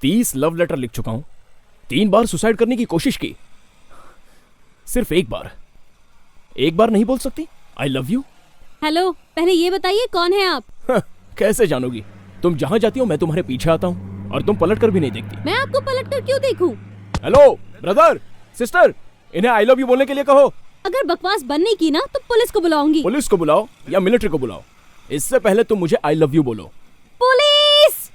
30 love letter लिख चुका हूं, 3 बार सुसाइड करने की कोशिश की, सिर्फ एक बार नहीं बोल सकती आई लव यू? हेलो, पहले ये बताइए कौन है आप? कैसे जानोगी? तुम जहां जाती हो मैं तुम्हारे पीछे आता हूँ और तुम पलट कर भी नहीं देखती। मैं आपको पलट कर क्यों देखूं? हेलो ब्रदर, सिस्टर, इन्हें आई लव यू बोलने के लिए कहो। अगर बकवास बनने की ना तो पुलिस को बुलाऊंगी। पुलिस को बुलाओ या मिलिट्री को बुलाओ, इससे पहले तुम मुझे आई लव यू बोलो। पुलिस!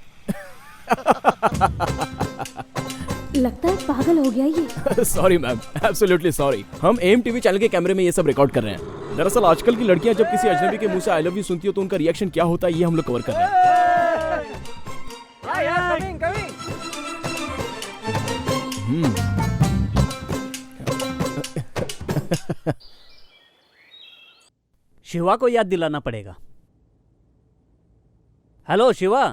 लगता है पागल हो गया ये। Sorry ma'am, absolutely sorry. हम एम टीवी चैनल के कैमरे में ये सब रिकॉर्ड कर रहे हैं। दरअसल आजकल की लड़कियां जब किसी अजनबी के मुंह से आई लव यू सुनती हो तो उनका रिएक्शन क्या होता है ये हम लोग कवर कर रहे हैं। शिवा को याद दिलाना पड़ेगा। हेलो शिवा,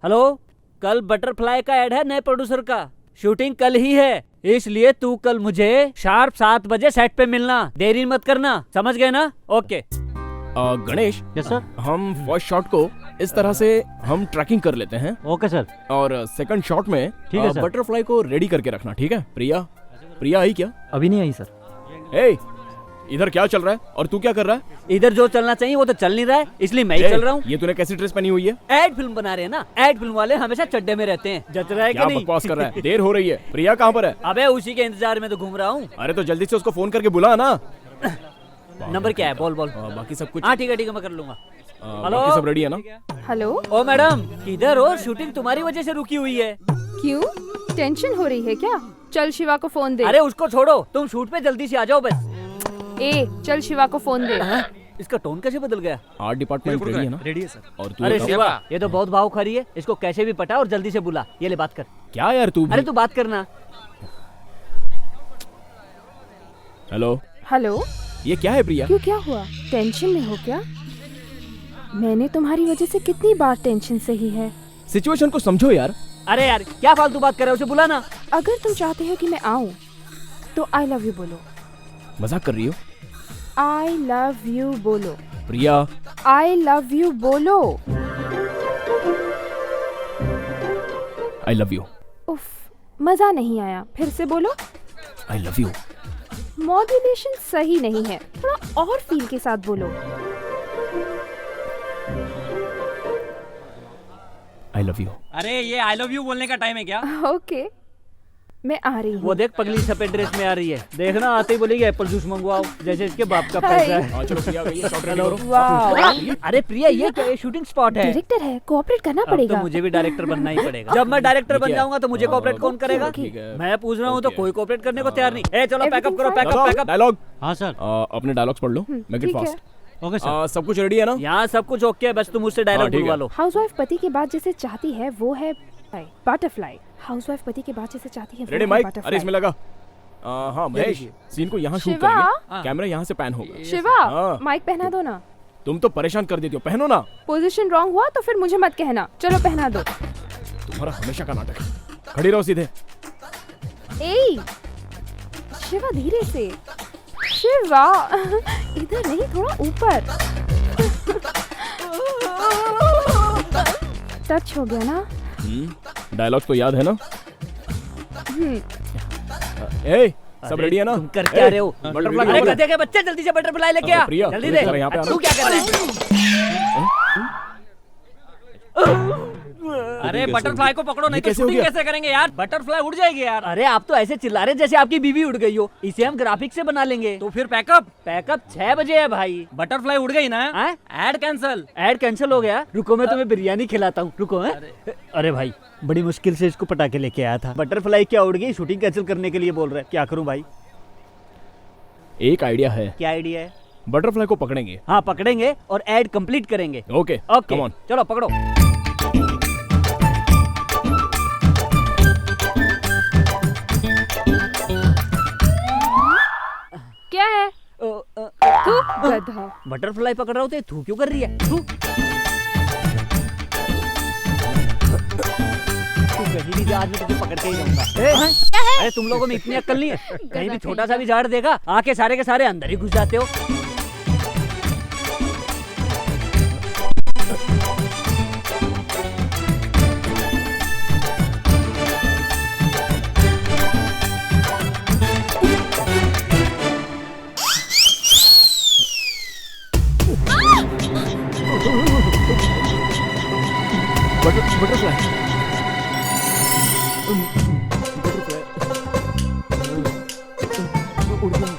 हेलो, कल बटरफ्लाई का ऐड है नए प्रोड्यूसर का, शूटिंग कल ही है, इसलिए तू कल मुझे शार्प 7 बजे सेट पे मिलना, देरी मत करना, समझ गए ना? ओके। Ganesh, yes sir. हम फर्स्ट शॉट को इस तरह से हम ट्रैकिंग कर लेते हैं। Okay sir. और सेकंड शॉट में ठीक है सर। बटरफ्लाई को रेडी करके रखना, ठीक है? प्रिया आई क्या? अभी नहीं आई सर। ए, इधर क्या चल रहा है और तू क्या कर रहा है? इधर जो चलना चाहिए वो तो चल नहीं रहा है, इसलिए मैं ही चल रहा हूँ। ये तूने कैसी ड्रेस पहनी हुई है? एड फिल्म बना रहे हैं ना, एड फिल्म वाले हमेशा चड्डे में रहते हैं, जच रहा है क्या कि नहीं? बकवास कर रहा है? देर हो रही है। प्रिया कहाँ पर है? अबे उसी के इंतजार में तो घूम रहा हूँ। अरे तो जल्दी से उसको फोन करके बुला ना। नंबर क्या है? बोल। बाकी सब कुछ? हाँ ठीक है मैं कर लूंगा। हेलो, बाकी सब रेडी है ना? हेलो। ओ मैडम, किधर हो? शूटिंग तुम्हारी वजह से रुकी हुई है। क्यों? टेंशन हो रही है क्या? चल शिवा को फोन दे। अरे उसको छोड़ो, तुम शूट पे जल्दी से आ जाओ बस। ए, चल शिवा को फोन दे। इसका टोन कैसे बदल गया? आर्ट डिपार्टमेंट रेडी है ना? रेडी है सर। और तू अरे बता? शिवा, ये तो बहुत भाव खरी है, इसको कैसे भी पटा और जल्दी से बुला। ये ले बात कर। क्या यार तू भी? अरे तू बात करना। Hello, hello. ये क्या है प्रिया? क्यों, क्या हुआ? टेंशन में हो क्या? मैंने तुम्हारी वजह से कितनी बार टेंशन सही है। सिचुएशन को समझो यार। अरे यार क्या फालतू बात कर रहे हो, उसे बुला ना। अगर तुम चाहते हो कि मैं आऊँ तो आई लव यू बोलो। मजाक कर रही हो? आई लव यू बोलो। प्रिया, आई लव यू बोलो। आई लव यू। उफ, मजा नहीं आया, फिर से बोलो। आई लव यू। मॉड्यूलेशन सही नहीं है, थोड़ा और फील के साथ बोलो। आई लव यू। अरे ये आई लव यू बोलने का टाइम है क्या? ओके, मैं आ रही हूँ। वो देख पगली सफेद ड्रेस में आ रही है, देखना आते ही बोलेगी एप्पल जूस मंगवाओ, जैसे इसके बाप का पैसा है। चलो प्रिया गई है, शॉट रेडी हेलो। करो। वाह, अरे प्रिया, ये क्या है? शूटिंग स्पॉट है। डायरेक्टर है, कोऑपरेट करना अब तो पड़ेगा। मुझे भी डायरेक्टर बनना ही पड़ेगा। जब मैं डायरेक्टर बन जाऊंगा तो मुझे कोऑपरेट कौन करेगा? ठीक है। मैं पूछ रहा हूँ तो ओके। कोई कोऑपरेट करने को तैयार नहीं। ए चलो पैकअप करो, Everything पैकअप। डायलॉग। हाँ सर। अपने डायलॉग्स पढ़ लो, मेक इट ठीक है। फास्ट। ओके सब कुछ रेडी है ना? यहाँ सब कुछ ओके है, बस तुम मुझसे डायलॉग ठीक है। बुलवा लो। हाउसवाइफ पति के बाद जैसे चाहती है वो है बटरफ्लाई। हाउसवाइफ पति के बाद जैसे चाहती है वो रेडी है माइक? butterfly। अरे इसमें लगा। हाँ महेश, सीन को यहाँ शूट शिवा? करेंगे, कैमरा यहाँ से पैन होगा। शिवा, हाँ। माइक पहना दो ना। तुम तो परेशान कर देती हो, पहनो ना। पोजीशन रॉन्ग हुआ तो फिर मुझे मत कहना। चलो पहना दो। तुम्हारा हमेशा का नाटक है। खड़ी रहो सीधे। ए, शिवा धीरे से। शिवा, इधर नहीं, थोड़ा ऊपर। टच हो गया ना? डायलॉग तो याद है ना? ए, सब रेडी है ना? तुम कर क्या रहे हो? बटरफ्लाई अरे बोलो। गधे के बच्चे, जल्दी से बटरफ्लाई लेके आ। प्रिया, जल्दी जरा दे। यहाँ पे आना। तू क्या कर रहा है? अरे बटरफ्लाई को पकड़ो, नहीं तो कैसे हो शूटिंग गया? कैसे करेंगे यार? बटरफ्लाई उड़ जाएगी यार। अरे आप तो ऐसे चिल्ला रहे जैसे आपकी बीवी उड़ गई हो। इसे हम ग्राफिक से बना लेंगे। तो फिर पैकअप 6 बजे है भाई। बटरफ्लाई उड़ गई ना? ऐड कैंसिल हो गया। रुको मैं तुम्हें बिरयानी खिलाता हूँ, रुको। अरे भाई बड़ी मुश्किल से इसको पटा के लेके आया था। बटरफ्लाई क्या उड़ गई? शूटिंग कैंसिल करने के लिए बोल रहे, क्या करूँ भाई? एक आइडिया है। क्या आइडिया है? बटरफ्लाई को पकड़ेंगे। हाँ पकड़ेंगे और ऐड कंप्लीट करेंगे। Okay, okay come on. चलो पकड़ो। क्या है? तू गधा। बटरफ्लाई पकड़ रहा होते, तू क्यों कर रही है? तू कहीं भी जा, आज मैं तुझे पकड़ के ही जाऊंगा। अरे तुम लोगों में इतनी अक्ल नहीं है? कहीं भी छोटा सा भी झाड़ देगा, आके सारे के सारे अंदर ही घुस जाते हो। बटरफ्लाई उड़ गया।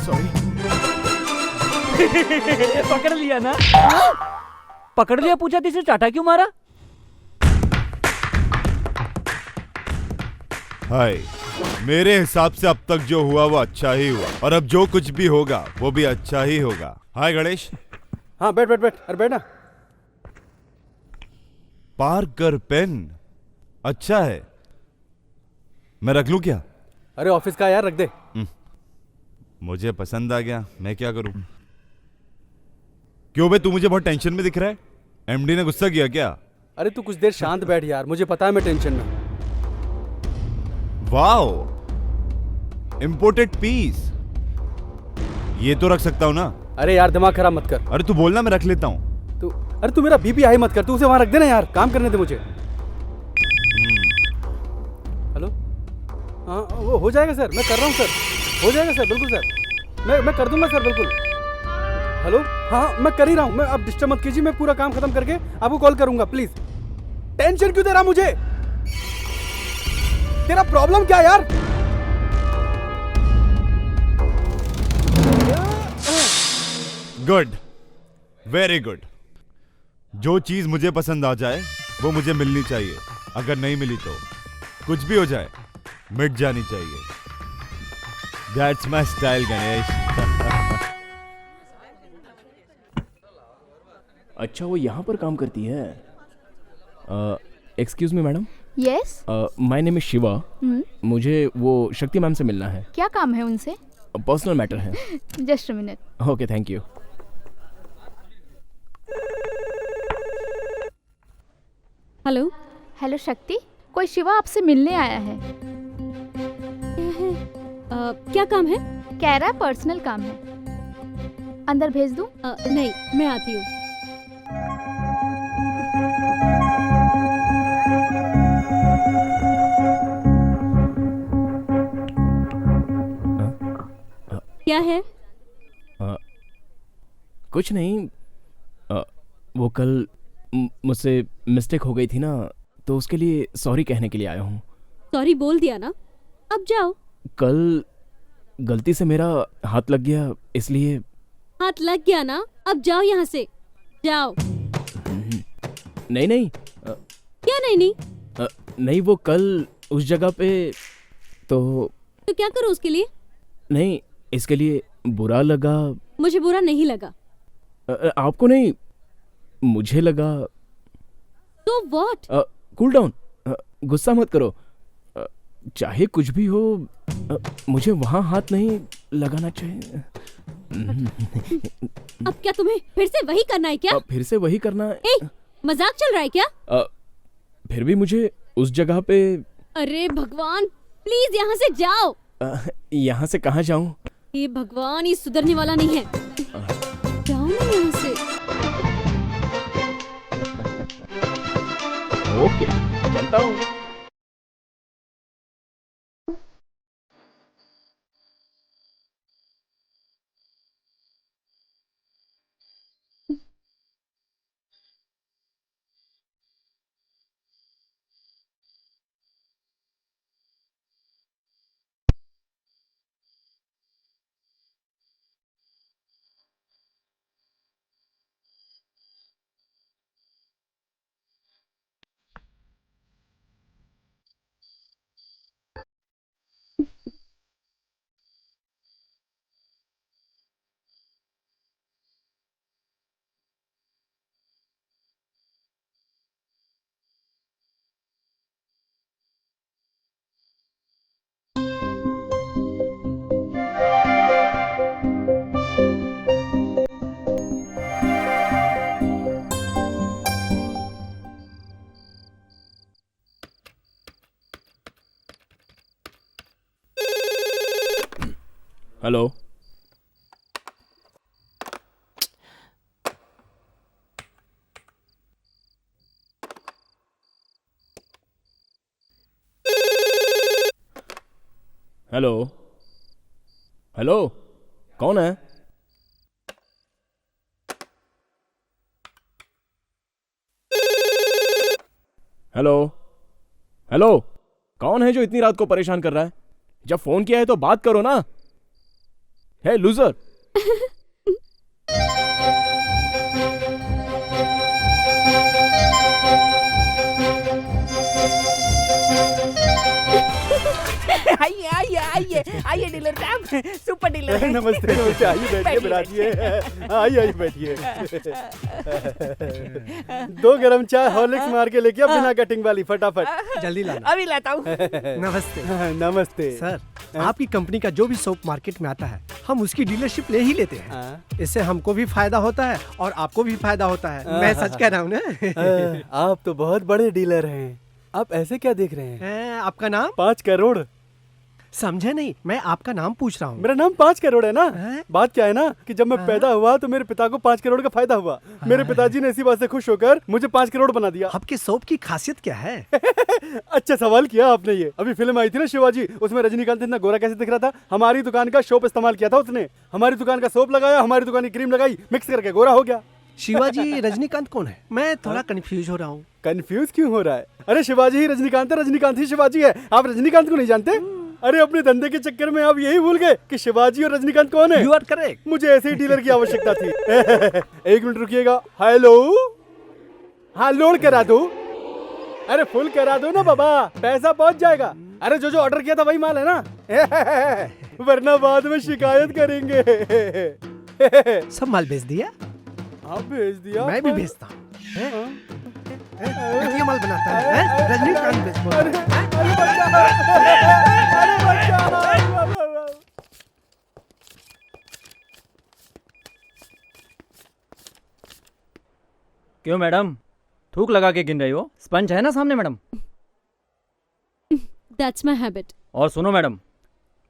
सॉरी। पकड़ लिया ना? पकड़ लिया, पूछा तिसे चाटा क्यों मारा? हाय, मेरे हिसाब से अब तक जो हुआ वो अच्छा ही हुआ, और अब जो कुछ भी होगा वो भी अच्छा ही होगा। हाय गणेश। हाँ बैठ बैठ बैठ, अरे बैठ ना। पार्कर पेन अच्छा है, मैं रख लूं क्या? अरे ऑफिस का यार, रख दे। मुझे पसंद आ गया, मैं क्या करूं? क्यों बे, तू मुझे बहुत टेंशन में दिख रहा है? एमडी ने गुस्सा किया क्या? अरे तू कुछ देर शांत बैठ यार, मुझे पता है मैं टेंशन में हूं। वाओ, इंपोर्टेड पीस, ये तो रख सकता हूं ना? अरे यार दिमाग खराब मत कर। अरे तू बोलना, मैं रख लेता हूं। तू अरे तू मेरा बीपी हाई मत कर, तू उसे वहां रख देना यार, काम करने दे मुझे। हेलो, हाँ वो हो जाएगा सर, मैं कर रहा हूँ सर, हो जाएगा सर, बिल्कुल सर, मैं कर दूंगा सर, बिल्कुल। हेलो, हाँ मैं कर ही रहा हूँ, मैं अब डिस्टर्ब मत कीजिए, मैं पूरा काम खत्म करके आपको कॉल करूंगा, प्लीज। टेंशन क्यों दे रहा मुझे? तेरा प्रॉब्लम क्या यार? Good, very good. जो चीज मुझे पसंद आ जाए वो मुझे मिलनी चाहिए, अगर नहीं मिली तो कुछ भी हो जाए मिट जानी चाहिए। That's my style Ganesh. अच्छा, वो यहाँ पर काम करती है। Excuse me madam. Yes. My name is Shiva. मुझे वो शक्ति मैम से मिलना है। क्या काम है उनसे? पर्सनल मैटर है। Just a minute. Okay, thank you. Hello. Hello शक्ति, कोई शिवा आपसे मिलने आया है। क्या काम है? कह रहा है पर्सनल काम है। अंदर भेज दूं? नहीं, मैं आती हूँ। क्या है? कुछ नहीं। वो कल मुझसे मिस्टेक हो गई थी ना, तो उसके लिए सॉरी कहने के लिए आया हूँ। सॉरी बोल दिया ना, अब जाओ। कल गलती से मेरा हाथ लग गया, इसलिए। हाथ लग गया ना, अब जाओ यहाँ से, जाओ। नहीं नहीं। क्या नहीं नहीं? नहीं, वो कल उस जगह पे तो क्या करूँ उसके लिए? नहीं, इसके लिए बुरा लगा। मुझे बुरा नहीं लगा। आपको नहीं, मुझे लगा। तो व्हाट? कूल डाउन, गुस्सा मत करो। चाहे कुछ भी हो, मुझे वहां हाथ नहीं लगाना चाहिए। अब क्या तुम्हें फिर से वही करना है क्या? फिर से वही करना है? मजाक चल रहा है क्या? फिर भी मुझे उस जगह पे। अरे भगवान, प्लीज यहाँ से जाओ। यहाँ से कहाँ जाऊँ? ये भगवान, ये सुधरने वाला नहीं है। जाओ ना यहाँ से। ओके, चलता हूँ। हेलो। हेलो। हेलो, कौन है? हेलो हेलो, कौन है जो इतनी रात को परेशान कर रहा है? जब फोन किया है तो बात करो ना। है लूजर। आइए आइए आइए आइए डीलर साहब, सुपर डीलर। नमस्ते नमस्ते, आइए बैठिए बिराजिए। आइए आइए बैठिए। 2 गरम चाय हॉर्लिक्स मार के लेके अब बिना कटिंग वाली, फटाफट। जल्दी लाना। अभी लाता हूँ। नमस्ते नमस्ते सर, आपकी कंपनी का जो भी सोप मार्केट में आता है हम उसकी डीलरशिप ले ही लेते हैं। इससे हमको भी फायदा होता है और आपको भी फायदा होता है। मैं सच कह रहा हूँ ना। आप तो बहुत बड़े डीलर हैं। आप ऐसे क्या देख रहे हैं? आपका नाम? 5 करोड़। समझे नहीं, मैं आपका नाम पूछ रहा हूँ। मेरा नाम 5 करोड़ है ना। बात क्या है ना कि जब मैं पैदा हुआ तो मेरे पिता को 5 करोड़ का फायदा हुआ। मेरे पिताजी ने इसी बात से खुश होकर मुझे 5 करोड़ बना दिया। आपके सोप की खासियत क्या है? अच्छा सवाल किया आपने। ये अभी फिल्म आई थी ना शिवाजी, उसमें रजनीकांत इतना गोरा कैसे दिख रहा था? हमारी दुकान का सोप इस्तेमाल किया था उसने। हमारी दुकान का सोप लगाया, हमारी दुकान की क्रीम लगाई, मिक्स करके गोरा हो गया। शिवाजी रजनीकांत कौन है? मैं थोड़ा कंफ्यूज हो रहा हूँ। कंफ्यूज क्यों हो रहा है? अरे शिवाजी ही रजनीकांत है, रजनीकांत ही शिवाजी है। आप रजनीकांत को नहीं जानते? अरे अपने धंधे के चक्कर में आप यही भूल गए कि शिवाजी और रजनीकांत कौन है। You are correct. मुझे ऐसे ही डीलर की आवश्यकता थी। 1 मिनट रुकिएगा। हेलो, हाँ लोड करा दो। अरे फुल करा दो ना बाबा, पैसा पहुंच जाएगा। अरे जो ऑर्डर किया था वही माल है ना। वरना बाद में शिकायत करेंगे। सब माल भेज दिया? आप भेज दिया? मैं भी भेजता हूँ। घटिया माल बनाता है रजनीकांत भेज। अरे बच्चा, अरे बच्चा। क्यों मैडम, थूक लगा के गिन रही हो? स्पंज है ना सामने मैडम। That's my habit. और सुनो मैडम,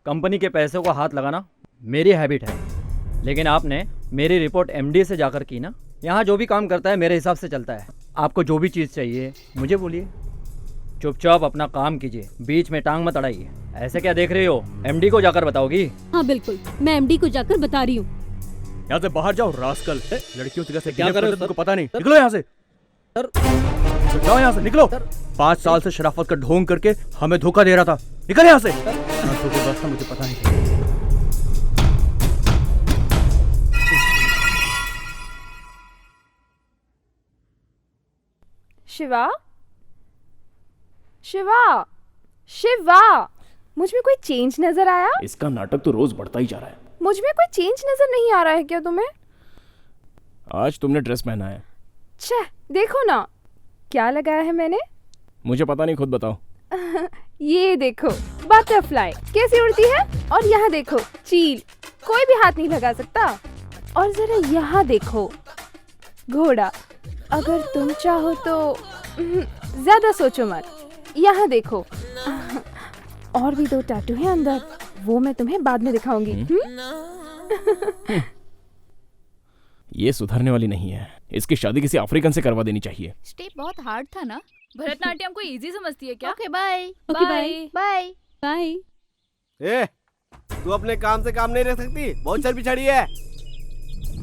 कंपनी के पैसे को हाथ लगाना मेरी हैबिट है, लेकिन आपने मेरी रिपोर्ट एमडी से जाकर की ना। यहाँ जो भी काम करता है मेरे हिसाब से चलता है। आपको जो भी चीज़ चाहिए मुझे बोलिए, चुपचाप अपना काम कीजिए, बीच में टांग मत अड़ाइए। ऐसे क्या देख रही हो? एमडी को जाकर बताओगी? हाँ बिल्कुल, मैं एमडी को जाकर बता रही हूँ। यहाँ से बाहर जाओ रास्कल। लड़कियों से क्या कर रहे हो तुमको पता नहीं? निकलो यहाँ से सर। जाओ यहाँ से, निकलो। 5 साल से शराफत का ढोंग करके हमें धोखा दे रहा था। निकल यहाँ से। मुझे पता नहीं। शिवा, शिवा, शिवा, मुझ में कोई चेंज नजर आया? इसका नाटक तो रोज बढ़ता ही जा रहा है। मुझ में कोई चेंज नजर नहीं आ रहा है क्या तुम्हें? आज तुमने ड्रेस पहना है। छह, देखो ना क्या लगाया है मैंने। मुझे पता नहीं, खुद बताओ। ये देखो बटरफ्लाई कैसी उड़ती है, और यहाँ देखो चील, कोई भी हाथ नहीं लगा सकता। और जरा यहाँ देखो घोड़ा, अगर तुम चाहो तो ज्यादा सोचो मत। यहाँ देखो और भी 2 टैटू हैं अंदर, वो मैं तुम्हें बाद में दिखाऊंगी। ये सुधरने वाली नहीं है। इसकी शादी किसी अफ्रीकन से करवा देनी चाहिए। स्टेप बहुत हार्ड था ना। भरतनाट्यम को इजी समझती है क्या? Okay bye. Okay bye bye bye. ए, तू अपने काम से काम नहीं रख सकती? बहुत चल पिछड़ी है।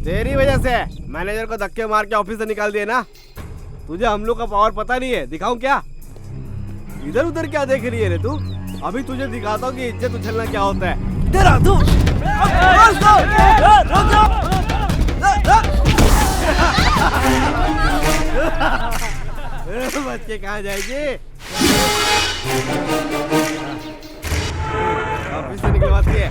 तेरी वजह से मैनेजर को धक्के मार के ऑफिस से निकाल दिए ना। तुझे हम लोग का पावर पता नहीं है? दिखाऊं क्या? इधर उधर क्या देख रही है रे तू? अभी तुझे दिखाता हूँ कि इज्जत उछलना क्या होता है। तेरा तू बच के कहाँ जाएगी? ऑफिस से निकलवाती है।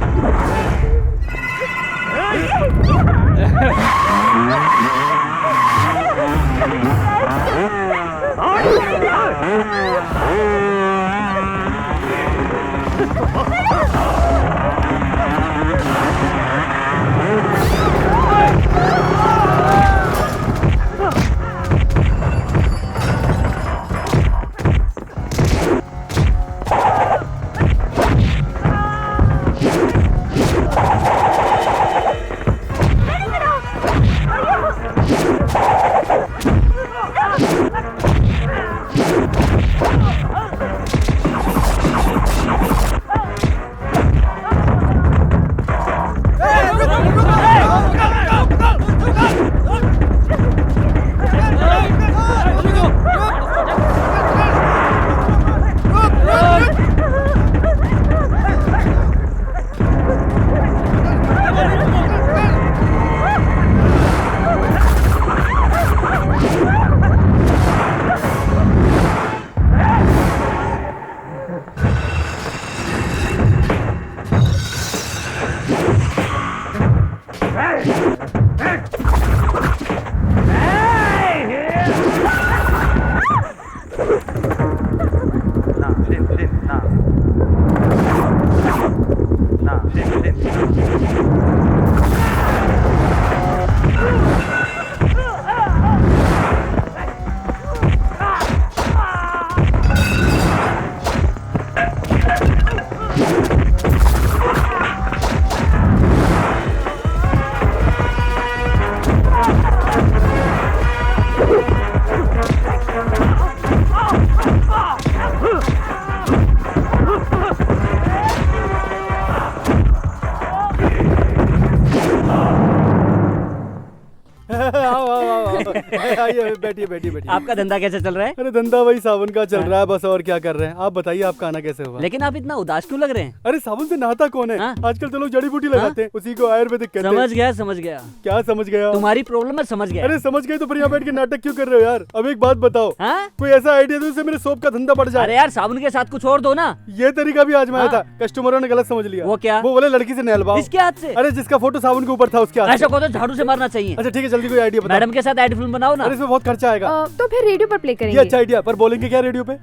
आइए, बैठिए बैठिए बैठिए। आपका धंधा कैसे चल रहा है? अरे धंधा वही साबुन का चल रहा है बस, और क्या कर रहे हैं। आप बताइए आपका आना कैसे हुआ? लेकिन आप इतना उदास क्यों लग रहे हैं? अरे साबुन से नहाता कौन है? हाँ? आजकल तो लोग जड़ी बूटी लगाते हैं, उसी को आयुर्वेदिक कहते हैं। समझ गया। क्या समझ गया? तुम्हारी प्रॉब्लम है, समझ गया। अरे समझ गए तो फिर यहाँ बैठ के नाटक क्यों कर रहे हो यार? अब एक बात बताओ, हाँ? कोई ऐसा आइडिया दो जिससे मेरे सोप का धंधा बढ़ जाए। अरे यार साबुन के साथ कुछ और दो ना। ये तरीका भी आजमाया हाँ? था, कस्टमरों ने गलत समझ लिया। वो क्या? वो बोले लड़की से नहलवाओ। इसके हाथ से? अरे जिसका फोटो साबुन के ऊपर था उसके हाथ से। ऐसा को तो झाड़ू से मारना चाहिए। अच्छा ठीक है, जल्दी कोई आइडिया बताओ। मैडम के साथ एड फिल्म बनाओ ना। अरे इसमें बहुत खर्चा आएगा। तो फिर रेडियो पर प्ले ये करेंगे। अच्छा आइडिया, पर बोलेंगे क्या रेडियो पे?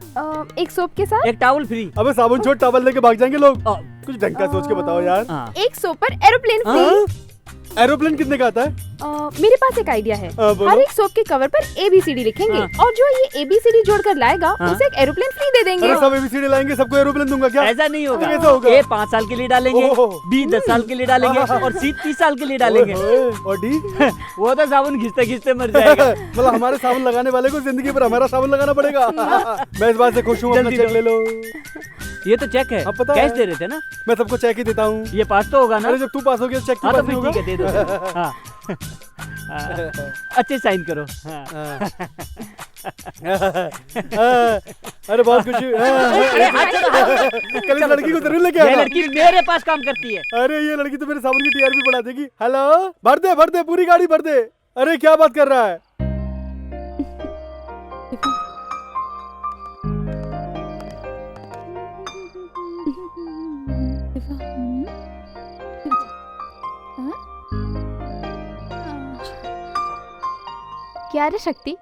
एक सोप के साथ एक टॉवल फ्री। अबे साबुन छोड़, टॉवल लेके भाग जाएंगे लोग। आ, कुछ ढंग का सोच के बताओ यार। हाँ। एक सोप पर एरोप्लेन फ्री। एरोप्लेन कितने का आता है? मेरे पास एक आइडिया है। बोलो। हर एक सोप के कवर पर ABCD लिखेंगे और जो ये ABCD जोड़कर लाएगा उसे एक एरोप्लेन फ्री दे देंगे। अरे सब ABCD लाएंगे, सबको एरोप्लेन दूंगा क्या? ऐसा नहीं होगा। कैसा होगा? A 5 साल के लिए डालेंगे, ओहो। B 10 साल के लिए डालेंगे और C 30 साल के लिए डालेंगे। और डी वो तो साबुन घिसते घिसते मर जाएगा। मतलब हमारे साबुन लगाने वाले को जिंदगी भर हमारा साबुन लगाना पड़ेगा। मैं इस बात से खुश हूँ। अपना जल्दी चेक ले लो। ये तो चेक है, अब पता कैश है। दे रहे थे ना। मैं सबको चेक ही देता हूँ। ये पास तो होगा ना? अरे जब तू पास हो गया चेक हाँ क्यों तो पास नहीं फिर होगा? ठीक है, दे दो। हाँ। अच्छे साइन करो। हाँ। अरे बहुत खुशी। अरे हाथ चलो। कल इस लड़की को जरूर लेके ये आना। लड़की मेरे पास काम करती है। अरे ये लड़की तो मेरे साबुन की TRP बढ़ा देगी। हेलो, भर दे पूरी गाड़ी भर दे। अरे क्या बात कर रहा है? क्या रे शक्ति,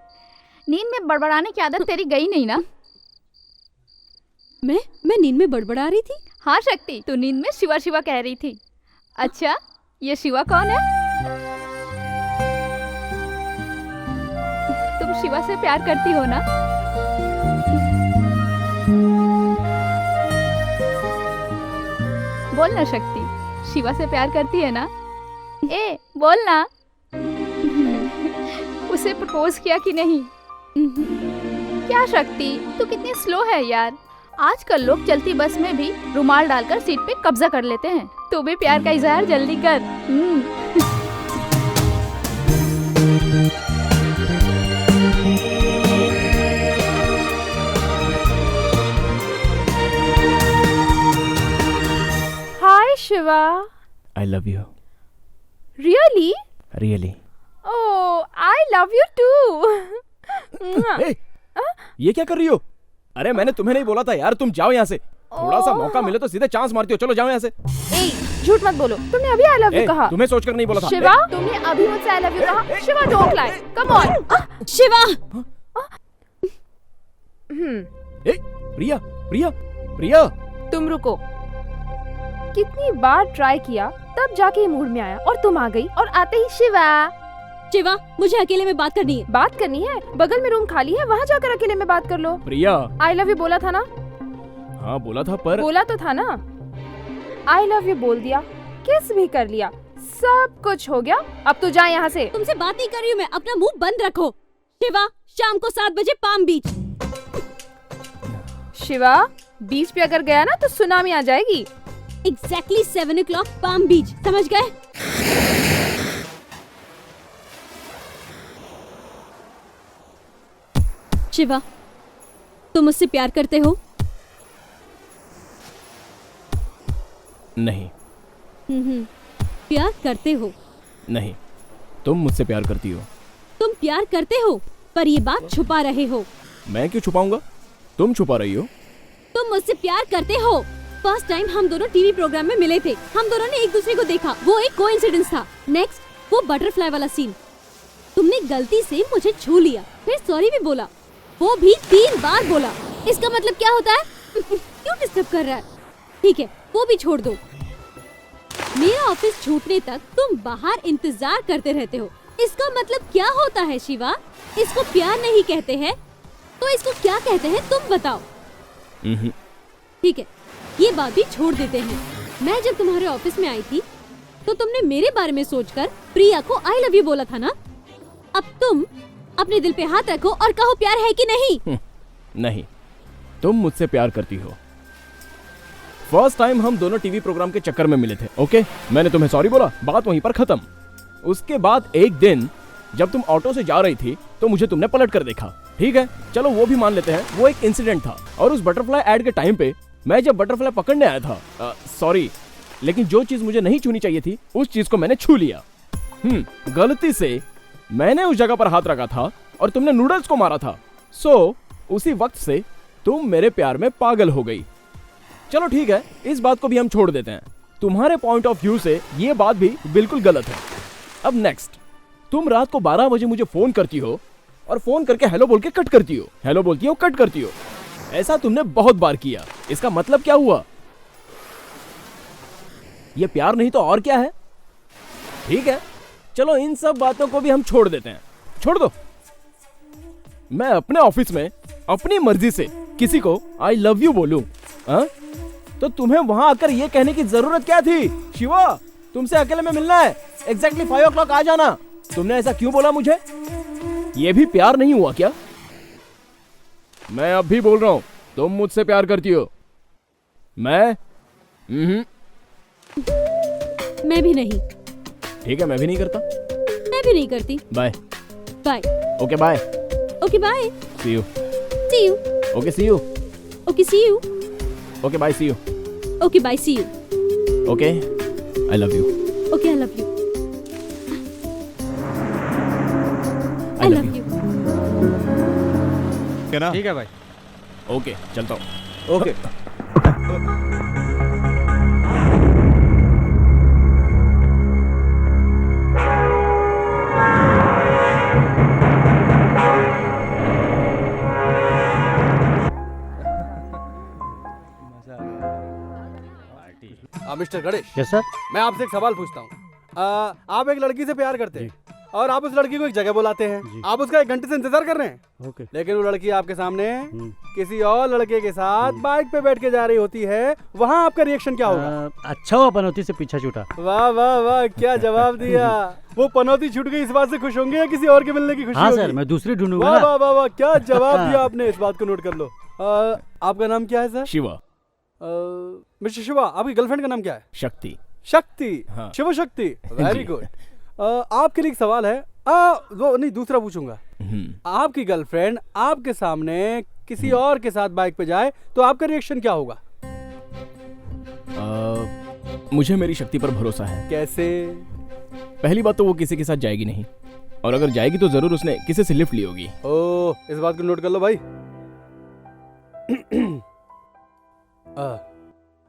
नींद में बड़बड़ाने की आदत तेरी गई नहीं ना? मैं नींद में बड़बड़ा रही थी। हाँ शक्ति, तू नींद में शिवा शिवा कह रही थी। अच्छा, ये शिवा कौन है? तुम शिवा से प्यार करती हो ना? बोल ना शक्ति, शिवा से प्यार करती है ना? ए बोल ना। उसे प्रपोज किया कि नहीं? क्या शक्ति, तू कितनी स्लो है यार। आजकल लोग चलती बस में भी रुमाल डालकर सीट पे कब्जा कर लेते हैं। तू भी प्यार का इजहार जल्दी कर। Hi Shiva. I love you. Really? Really. Oh, I love you too. ये क्या कर रही हो? अरे मैंने तुम्हें नहीं बोला था यार, तुम जाओ यहाँ से। थोड़ा सा मौका मिले तो सीधे चांस मारती हो। चलो जाओ यहाँ से। झूठ मत बोलो, तुमने अभी आई लव यू कहा। तुम्हें सोचकर नहीं बोला था। शिवा, तुमने अभी मुझसे आई लव यू कहा। Shiva don't lie, come on. Shiva, Priya Priya Priya, तुम रुको। कितनी बार ट्राई किया तब जाके ये मूड में आया और तुम आ गई और आते ही शिवा। शिवा, मुझे अकेले में बात करनी है। बात करनी है? बगल में रूम खाली है, वहाँ जाकर अकेले में बात कर लो। प्रिया, आई लव यू बोला था ना? हाँ बोला था, पर बोला तो था ना। आई लव यू बोल दिया, किस भी कर लिया, सब कुछ हो गया। अब तू जा यहाँ से। तुमसे बात नहीं कर रही हूँ मैं, अपना मुंह बंद रखो। शिवा, शाम को 7 बजे पाम बीच। शिवा, बीच पे अगर गया ना तो सुनामी आ जाएगी। Exactly 7 o'clock पाम बीच, समझ गए? शिवा, तुम मुझसे प्यार करते हो? नहीं। प्यार करते हो? नहीं। तुम मुझसे प्यार करती हो? तुम प्यार करते हो पर ये बात छुपा रहे हो। मैं क्यों छुपाऊंगा? तुम छुपा रही हो। तुम मुझसे प्यार करते हो। फर्स्ट टाइम हम दोनों टीवी प्रोग्राम में मिले थे, हम दोनों ने एक दूसरे को देखा, वो एक कोइंसिडेंस था। नेक्स्ट, वो बटरफ्लाई वाला सीन, तुमने गलती से मुझे छू लिया, फिर सॉरी भी बोला, वो भी 3 बार बोला। इसका मतलब क्या होता है? क्यों डिस्टर्ब कर रहा है? ठीक है, वो भी छोड़ दो। मेरा ऑफिस छूटने तक तुम बाहर इंतजार करते रहते हो। इसका मतलब क्या होता है शिवा? इसको प्यार नहीं कहते हैं तो इसको क्या कहते हैं, तुम बताओ। ठीक है, ये बात भी छोड़ देते हैं। मैं जब तुम्हारे ऑफिस में आई थी तो तुमने मेरे बारे में सोचकर प्रिया को आई लव यू बोला था ना? अब तुम अपने दिल पे हाथ रखो और कहो प्यार है कि नहीं। नहीं, तुम मुझसे प्यार करती हो। फर्स्ट टाइम हम दोनों टीवी प्रोग्राम के चक्कर में मिले थे, ओके? मैंने तुम्हें सॉरी बोला, बात वहीं पर खत्म। उसके बाद एक दिन जब तुम ऑटो से जा रही थी तो मुझे तुमने पलट कर देखा, ठीक है? चलो वो भी मान लेते हैं, वो एक इंसिडेंट था। और उस बटरफ्लाई एड के टाइम पे मैं जब बटरफ्लाई पकड़ने आया था, सॉरी, लेकिन जो चीज मुझे नहीं छूनी चाहिए थी उस चीज को मैंने छू लिया। गलती से मैंने उस जगह पर हाथ रखा था और तुमने नूडल्स को मारा था। सो उसी वक्त से तुम मेरे प्यार में पागल हो गई। चलो ठीक है, इस बात को भी हम छोड़ देते हैं। तुम्हारे पॉइंट ऑफ व्यू से ये बात भी बिल्कुल गलत है। अब नेक्स्ट, तुम रात को 12 बजे मुझे फोन करती हो और फोन करके हेलो बोल के कट करती हो, हेलो बोलती हो कट करती हो। ऐसा तुमने बहुत बार किया। इसका मतलब क्या हुआ? ये प्यार नहीं तो और क्या है? ठीक है, चलो इन सब बातों को भी हम छोड़ देते हैं। छोड़ दो। मैं अपने ऑफिस में अपनी मर्जी से किसी को आई लव यू बोलूं, तो तुम्हें वहां आकर ये कहने की जरूरत क्या थी? शिवा, तुमसे अकेले में मिलना है, एग्जैक्टली 5 o'clock आ जाना। तुमने ऐसा क्यों बोला मुझे? ये भी प्यार नहीं हुआ क्या? मैं अब भी बोल रहा हूं, तुम मुझसे प्यार करती हो। मैं भी नहीं। ठीक है, मैं भी नहीं करता। मैं भी नहीं करती। Bye. Bye. Okay bye. Okay bye. See you. See you. Okay see you. Okay see you. Okay bye see you. Okay bye see you. Okay I love you. Okay I love you. I love you. ठीक है भाई। Okay चलता हूँ। Okay. Mister Ganesh. Yes sir. मैं आपसे एक सवाल पूछता हूँ। आप एक लड़की से प्यार करते हैं और आप उस लड़की को एक जगह बुलाते हैं, आप उसका 1 घंटे से इंतजार कर रहे हैं। ओके। लेकिन वो लड़की आपके सामने किसी और लड़के के साथ बाइक पे बैठ के जा रही होती है, वहाँ आपका रिएक्शन क्या होगा? अच्छा हुआ पनौती से पीछा छूटा। वाह वाह वाह, क्या जवाब दिया। वो पनौती छूट गई इस बात से खुश होंगे या किसी और के मिलने की खुशी? हाँ होगी? सर, मैं दूसरी ढूंढूंगा। वाह वाह वाह वाह, क्या जवाब दिया आपने। इस बात को नोट कर लो। आपका नाम क्या है सर? शिवा। मिस्टर शिवा, आपकी गर्लफ्रेंड का नाम क्या है? शक्ति। शक्ति। हाँ। Shiv Shakti, very good. आपके लिए एक सवाल है। वो नहीं, दूसरा पूछूंगा। आपकी गर्लफ्रेंड आपके सामने किसी और के साथ बाइक पे जाए तो आपका रिएक्शन क्या होगा? मुझे मेरी शक्ति पर भरोसा है। कैसे? पहली बात तो वो किसी के साथ जाएगी नहीं, और अगर जाएगी तो जरूर उसने किसी से लिफ्ट ली होगी। इस बात को नोट कर लो भाई।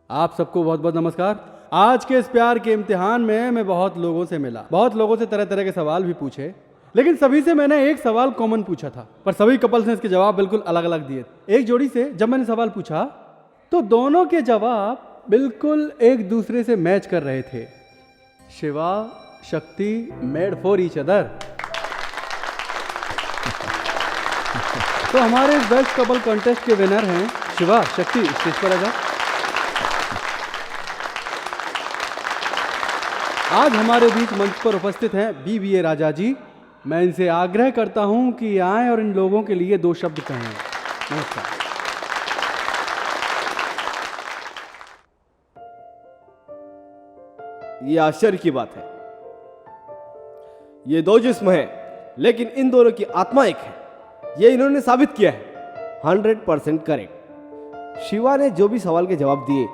आप सबको बहुत बहुत नमस्कार। आज के इस प्यार के इम्तिहान में मैं बहुत लोगों से मिला, बहुत लोगों से तरह तरह के सवाल भी पूछे, लेकिन सभी से मैंने एक सवाल कॉमन पूछा था, पर सभी कपल्स ने इसके जवाब बिल्कुल अलग अलग दिए। एक जोड़ी से जब मैंने सवाल पूछा तो दोनों के जवाब बिल्कुल एक दूसरे से मैच कर रहे थे। शिवा शक्ति मेड फॉर ईच अदर। तो हमारे इस बेस्ट कपल कॉन्टेस्ट के विनर हैं शिवा शक्ति। स्टेज पर आ जाओ। आज हमारे बीच मंच पर उपस्थित हैं BBA राजा जी। मैं इनसे आग्रह करता हूं कि आएं और इन लोगों के लिए 2 शब्द कहें। नमस्कार। ये आश्चर्य की बात है, ये 2 जिस्म हैं, लेकिन इन दोनों की आत्मा एक है। ये इन्होंने साबित किया है। 100% करेक्ट। शिवा ने जो भी सवाल के जवाब दिए,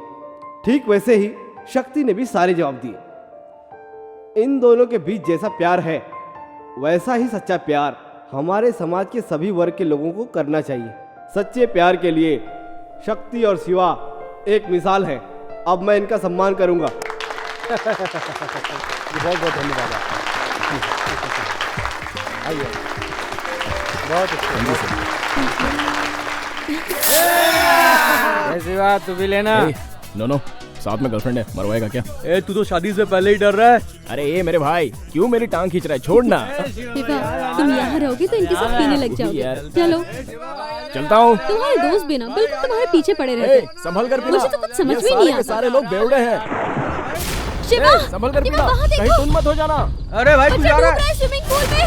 ठीक वैसे ही शक्ति ने भी सारे जवाब दिए। इन दोनों के बीच जैसा प्यार है, वैसा ही सच्चा प्यार हमारे समाज के सभी वर्ग के लोगों को करना चाहिए। सच्चे प्यार के लिए शक्ति और शिवा एक मिसाल है। अब मैं इनका सम्मान करूंगा। बहुत बहुत धन्यवाद। आइए। बहुत अच्छा। शिवा, तू भी लेना। नो, साथ में गर्लफ्रेंड है, मरवाएगा क्या? तू तो शादी से पहले ही डर रहा है। अरे ये मेरे भाई, क्यों मेरी टांग खींच रहा है? छोड़ना। तुम यहाँ रहोगे तो इनके साथ पीने लग जाओगे। चलो चलता हूँ। तुम्हारे दोस्त भी ना बिल्कुल तुम्हारे पीछे पड़े रहते। संभल कर पीना। मुझे तो कुछ समझ में नहीं आता। सारे लोग बेवड़े हैं। शिवा, संभल कर पीना, कहीं तुम मत हो जाना। अरे भाई, तू जा रहा है स्विमिंग पूल में।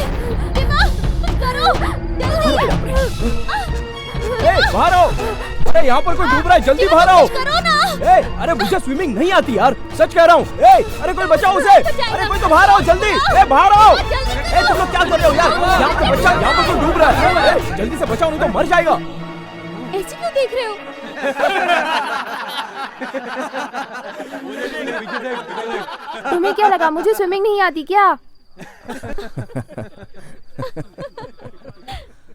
शिवा अरे यहाँ पर कोई डूब रहा है, जल्दी बाहर आओ। करो ना। अरे मुझे स्विमिंग नहीं आती यार, सच कह रहा हूँ। अरे कोई बचाओ उसे। अरे कोई तो बाहर आओ जल्दी। बाहर आओ। तुम लोग क्या कर रहे हो यार? यहाँ पर बच्चा, यहाँ पर कोई डूब रहा है। जल्दी से बचाओ नहीं तो मर जाएगा। ऐसे क्यों देख रहे हो? तुम्हें क्या लगा मुझे स्विमिंग नहीं आती क्या?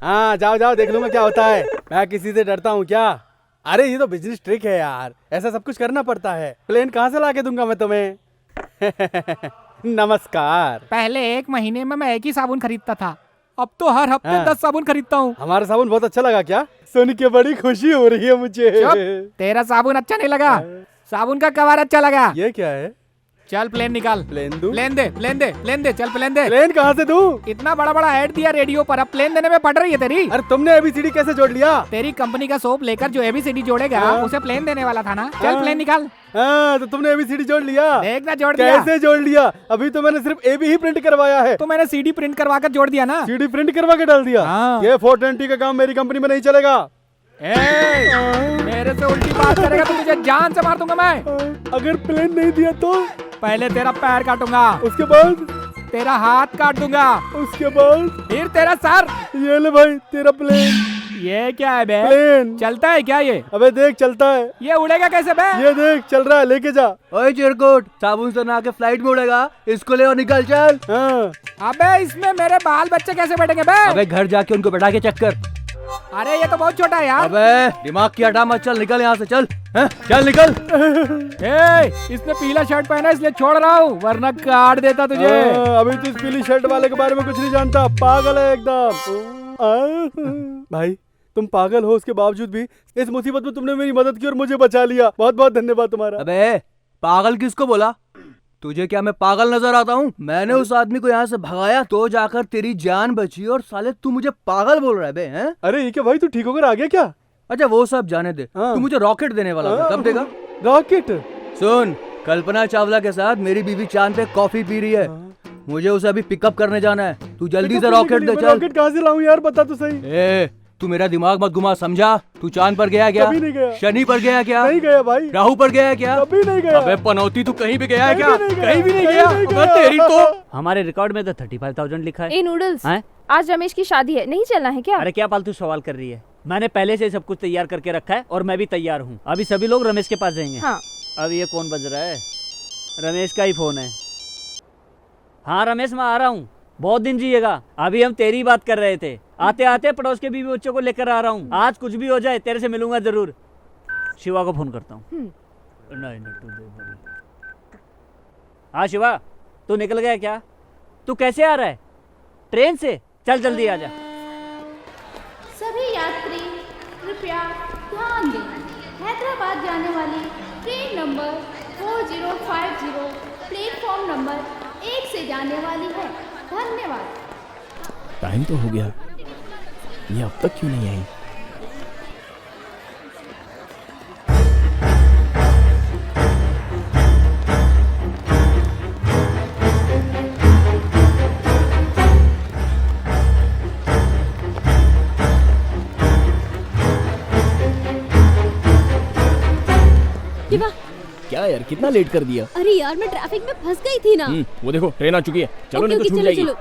हाँ जाओ जाओ, देख लूंगा क्या होता है। मैं किसी से डरता हूँ क्या? अरे ये तो बिजनेस ट्रिक है यार, ऐसा सब कुछ करना पड़ता है। प्लेन कहाँ से लाके दूंगा मैं तुम्हें? नमस्कार। पहले 1 महीने में मैं एक ही साबुन खरीदता था, अब तो हर हफ्ते हाँ। 10 साबुन खरीदता हूँ। हमारा साबुन बहुत अच्छा लगा क्या? सुन के बड़ी खुशी हो रही है मुझे। चुप, तेरा साबुन अच्छा नहीं लगा, साबुन का कवर अच्छा लगा। ये क्या है? चल प्लेन निकाल। प्लेन दूं? प्लेन दे, प्लेन दे, प्लेन दे, चल प्लेन दे। प्लेन कहाँ से दूं? इतना बड़ा बड़ा ऐड दिया रेडियो पर, अब प्लेन देने में पड़ रही है तेरी। अरे तुमने ABCD कैसे जोड़ लिया? तेरी कंपनी का सोप लेकर जो ABCD जोड़ेगा हाँ। उसे प्लेन देने वाला था ना। चल हाँ। प्लेन निकाल। हाँ तो तुमने ABCD जोड़ लिया? देखना जोड़ दिया। कैसे जोड़ लिया? अभी तो मैंने सिर्फ AB ही प्रिंट करवाया है। तो मैंने CD प्रिंट करवा कर जोड़ दिया ना। CD प्रिंट करवा के डाल दिया? हाँ। ये 420 का काम मेरी कंपनी में नहीं चलेगा। मेरे से उल्टी बात करेगा तो तुझे जान से मार दूंगा मैं। अगर प्लेन नहीं दिया तो? पहले तेरा पैर काटूंगा, उसके बाद? तेरा हाथ काट दूंगा, उसके बाद? फिर तेरा सर। ये ले भाई तेरा प्लेन। ये क्या है बे? प्लेन चलता है क्या ये? अबे देख चलता है। ये उड़ेगा कैसे बे? ये देख चल रहा है, लेके जा। ओए चिरकुट, साबुन से नहा के फ्लाइट में उड़ेगा, इसको ले और निकल चल। हाँ। अबे इसमें मेरे बाल बच्चे कैसे बैठेंगे बे? अबे घर जाके उनको बैठा के चेक कर। अरे ये तो बहुत छोटा है यार। अबे दिमाग की हटा मत, चल निकल यहाँ से, चल चल निकल। इसने पीला शर्ट पहना इसलिए छोड़ रहा हूँ, वरना काट देता तुझे। अभी तो इस पीली शर्ट वाले के बारे में कुछ नहीं जानता, पागल है एकदम। भाई तुम पागल हो, उसके बावजूद भी इस मुसीबत में तुमने मेरी मदद की और मुझे बचा लिया। बहुत बहुत धन्यवाद तुम्हारा। अबे पागल किसको बोला? तुझे क्या मैं पागल नजर आता हूँ? मैंने उस आदमी को यहाँ से भगाया तो जाकर तेरी जान बची और साले तू मुझे पागल बोल रहा है बे? हैं? अरे ये क्या भाई, तू ठीक होकर आ गया क्या? अच्छा वो सब जाने दे। हाँ। तू मुझे रॉकेट देने वाला था, कब देगा? रॉकेट? सुन, कल्पना चावला के साथ मेरी बीवी चांद पे कॉफी पी रही है, मुझे उसे अभी पिकअप करने जाना है। तू जल्दी से रॉकेट दे। चल। रॉकेट कहाँ से लाऊं यार, बता तो सही। तू मेरा दिमाग मत घुमा, समझा? तू चांद पर गया क्या? कभी नहीं गया। शनि पर गया क्या? नहीं गया भाई। राहु पर गया क्या? कभी नहीं गया। अबे पनौती, तू कहीं भी गया है क्या? कहीं भी नहीं गया। अबे तेरी तो। हमारे रिकॉर्ड में तो 35,000 लिखा है। ए नूडल्स, हैं? आज रमेश की शादी है, नहीं चलना है क्या? अरे क्या फालतू सवाल कर रही है? मैंने पहले से सब कुछ तैयार करके रखा है और मैं भी तैयार हूँ। अभी सभी लोग रमेश के पास जाएंगे। हाँ। अब ये कौन बज रहा है? रमेश का ही फोन है। हाँ रमेश, मैं आ रहा हूँ, बहुत दिन जिएगा। अभी हम तेरी बात कर रहे थे, आते आते पड़ोस के बीवी बच्चों को लेकर आ रहा हूँ। आज कुछ भी हो जाए तेरे से मिलूंगा जरूर। शिवा को फोन करता हूँ। हाँ शिवा, तू निकल गया क्या? तू कैसे आ रहा है? ट्रेन से? चल जल्दी आ जा। सभी यात्री कृपया ध्यान दें, हैदराबाद जाने वाली ट्रेन नंबर 4050 प्लेटफॉर्म नंबर 1 से जाने वाली है। धन्यवाद। टाइम तो हो गया, ये अब तक क्यों नहीं आई? शिवा, क्या यार, कितना लेट कर दिया? अरे यार मैं ट्रैफिक में फंस गई थी ना। वो देखो ट्रेन आ चुकी है, चलो ओके, नहीं तो ओके, छूट चलो, जाएगी। चलो।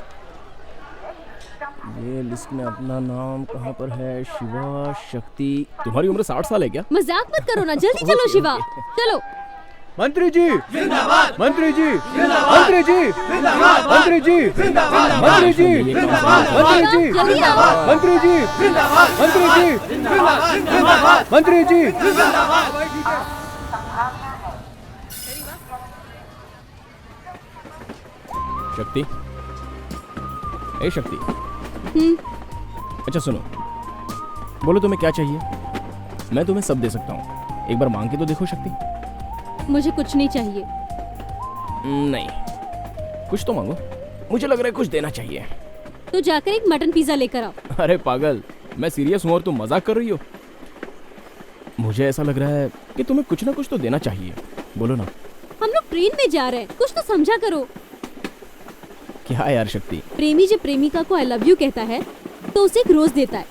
ये लिस्ट में अपना नाम कहाँ पर है? शिवा, शक्ति। तुम्हारी उम्र 60 साल है क्या? मजाक मत करो ना, जल्दी चलो शिवा, चलो। मंत्री जी जिंदाबाद, मंत्री जी मंत्री जी जिंदाबाद, मंत्री जी मंत्री जी मंत्री जी जल्दी आओ। मंत्री जी मंत्री जी मंत्री जी। शक्ति, ए शक्ति। अच्छा सुनो, बोलो तुम्हें क्या चाहिए? मैं तुम्हें सब दे सकता हूँ, एक बार मांग के तो देखो शक्ति। मुझे कुछ नहीं चाहिए। नहीं, कुछ तो मांगो, मुझे लग रहा है कुछ देना चाहिए। तो जाकर एक मटन पिज्जा लेकर आओ। अरे पागल, मैं सीरियस हूँ और तुम मजाक कर रही हो। मुझे ऐसा लग रहा है कि तुम्हें कुछ ना कुछ तो देना चाहिए, बोलो ना। हम लोग ट्रेन में जा रहे हैं, कुछ तो समझा करो। क्या यार शक्ति? प्रेमी जब प्रेमिका को आई लव यू कहता है तो उसे एक रोज देता है।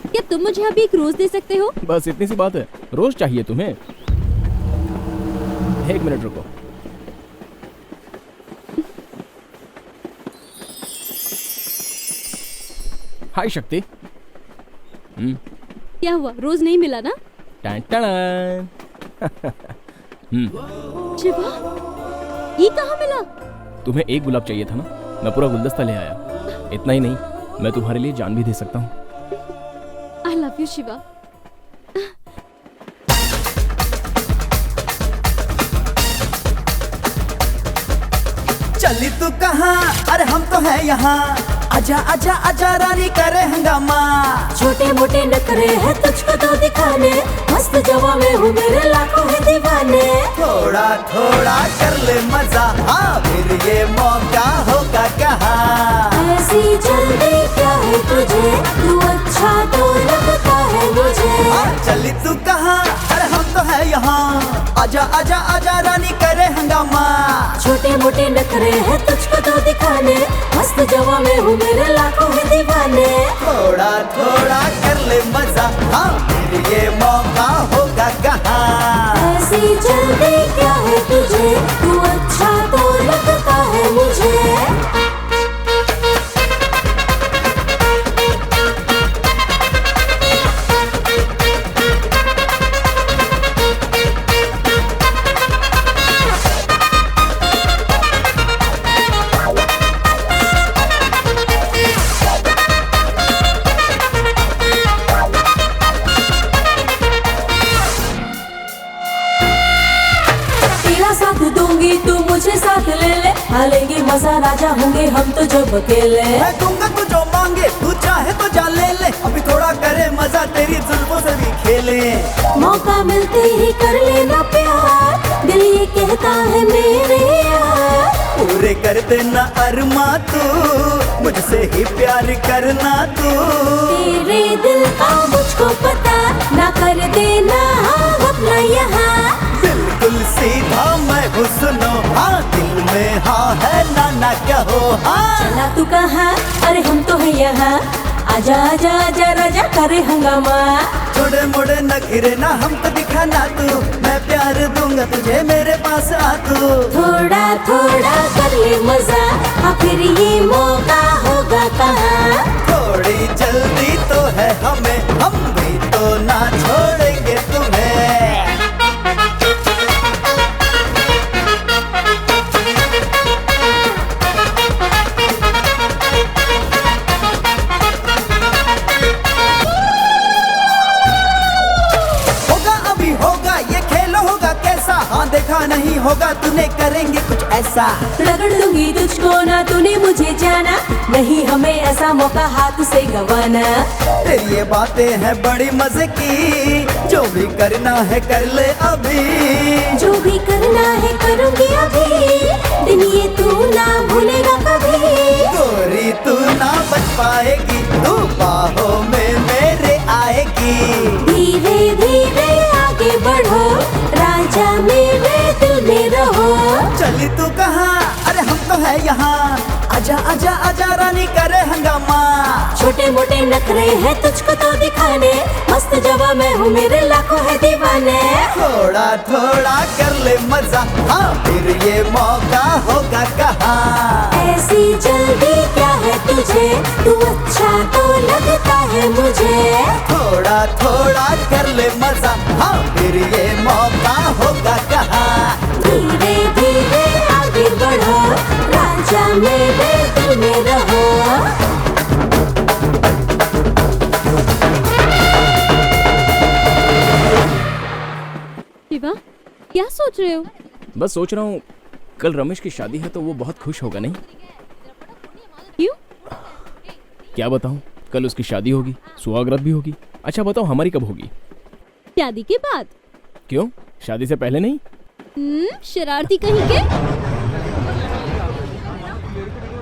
क्या तुम मुझे अभी एक रोज दे सकते हो? बस इतनी सी बात है। रोज चाहिए तुम्हें? एक मिनट रुको। हाय शक्ति। क्या हुआ, रोज नहीं मिला ना? Ton ton. शिवा, ये कहाँ मिला? तुम्हें एक गुलाब चाहिए था ना, मैं पूरा गुलदस्ता ले आया। इतना ही नहीं, मैं तुम्हारे लिए जान भी दे सकता हूँ। आई लव यू शिवा। चली तू कहाँ, अरे हम तो है यहाँ। आजा आजा आजा रानी करे हंगामा। छोटे मोटे नखरे हैं तुझको तो दिखाने, मस्त जवा में हूँ मेरे लाखों है दीवाने। थोड़ा थोड़ा कर ले मजा, हाँ फिर ये मौका होगा कहाँ। ऐसी जल्दी क्या है तुझे, तू अच्छा तो लगता है मुझे। चली तू कहाँ, अरे हम तो है यहाँ। आजा आजा आजा रानी करे हंगामा। छोटे मोटे नखरे हैं तुझको तो दिखाने, मस्त जवा में हूँ मेरे लाखों है दीवाने। थोड़ा थोड़ा कर ले मजा, हाँ फिर ये मौका होगा कहाँ। ऐसी जल्दी क्या है तुझे, तू अच्छा तो लगता है मुझे। तू मुझे साथ ले ले, हालेंगे मजा राजा होंगे हम तो जब अकेले। मैं दूंगा तू जो मांगे, तू चाहे तो जा ले ले। अभी थोड़ा करे मजा, तेरी जुल्फों से भी खेले। मौका मिलते ही कर लेना प्यार, दिल ये कहता है मेरे यार। पूरे कर देना अरमा तू, मुझसे ही प्यार करना तू। तेरे दिल का मुझको पता, ना कर देना अपना यहाँ। बिल्कुल सीधा मैं हूँ सुनो, हाँ दिल में हाँ है ना ना कहो हाँ। चला तू कहाँ, अरे हम तो है यहाँ। आजा आजा आजा राजा करे हंगामा। छोड़े मोड़े नखरे ना हमको दिखाना तू, मैं प्यार दूंगा तुझे मेरे पास आ तू। थोड़ा थोड़ा कर ले मजा, हाँ फिर ये मौका होगा कहाँ। थोड़ी जल्दी तो है हमें, हम भी तो ना छोड़ेंगे तुम्हें। देखा नहीं होगा तूने, करेंगे कुछ ऐसा। रगड़ दूंगी तुझको ना तूने मुझे जाना, नहीं हमें ऐसा मौका हाथ से गवाना। तेरी ये बातें हैं बड़ी मजे की, जो भी करना है कर ले अभी। जो भी करना है करूँगी अभी, दिन ये तू ना भूलेगा कभी। गोरी तू ना बच पाएगी, तू बाहों में मेरे आएगी। धीरे धीरे आगे बढ़ो, राजा मेरे दिल में रहो। चली तू कहाँ, अरे हम तो है यहाँ। आजा आजा आजा रानी करे हंगामा। छोटे मोटे नखरे हैं तुझको तो दिखाने, मस्त जवा मैं हूँ मेरे लाखों है दीवाने। थोड़ा थोड़ा कर ले मजा, हाँ फिर ये मौका होगा कहाँ। ऐसी जल्दी क्या है तुझे, तू अच्छा तो लगता है मुझे। थोड़ा थोड़ा कर ले मजा, हाँ फिर ये मौका होगा कहाँ। धीरे धीरे आगे बढ़ो, राजा मेरे दिल में रहो। शिवा, क्या सोच रहे हो? बस सोच रहा हूँ, कल रमेश की शादी है तो वो बहुत खुश होगा नहीं? क्यों? क्या बताऊँ, कल उसकी शादी होगी, सुहागरात भी होगी। अच्छा बताओ हमारी कब होगी? शादी के बाद। क्यों, शादी से पहले नहीं? शरारती कहीं के।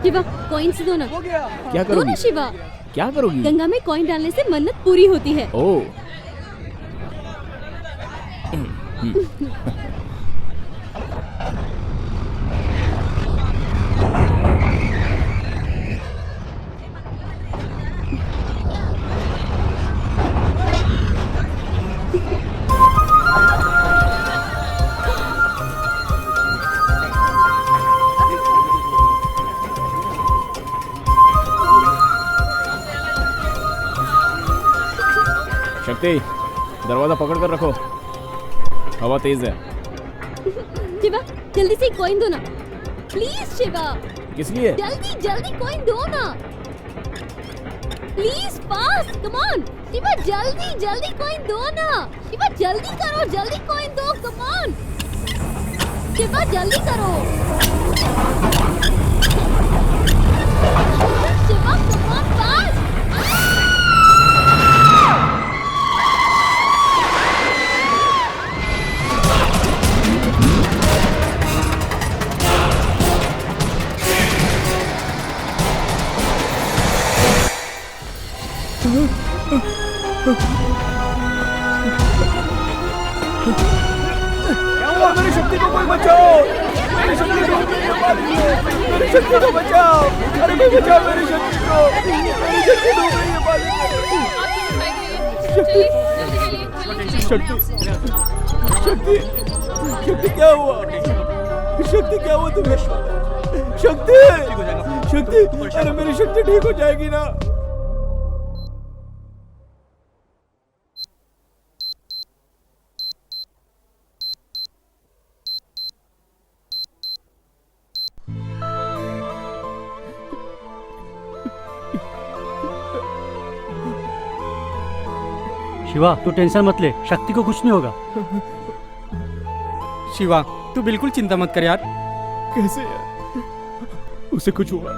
शिवा, कॉइन्स दो ना। क्या दो करोगी? ना शिवा। क्या करोगी? गंगा में कॉइन डालने से मन्नत पूरी होती है। ओह। शक्ति, दरवाजा पकड़ कर रखो, हवा तेज है। शिवा जल्दी से कॉइन दो ना प्लीज। शिवा किस लिए? जल्दी जल्दी कॉइन दो ना please, fast, come on. Shiva जल्दी जल्दी कॉइन दो ना। शिवा जल्दी करो, जल्दी कॉइन दो, कम ऑन। शिवा जल्दी करो। Shiva come on, fast. क्या हुआ? मेरी शक्ति को कोई बचाओ! मेरी शक्ति को मेरी शक्ति को बचाओ! अरे कोई बचाओ मेरी शक्ति को! मेरी शक्ति डूब रही है पानी में। शक्ति शक्ति शक्ति क्या हुआ? शक्ति क्या हुआ तुम्हें? शक्ति शक्ति, अरे मेरी शक्ति ठीक हो जाएगी ना? शिवा तू टेंशन मत ले, शक्ति को कुछ नहीं होगा। शिवा तू बिल्कुल चिंता मत कर यार। कैसे यार? उसे कुछ हुआ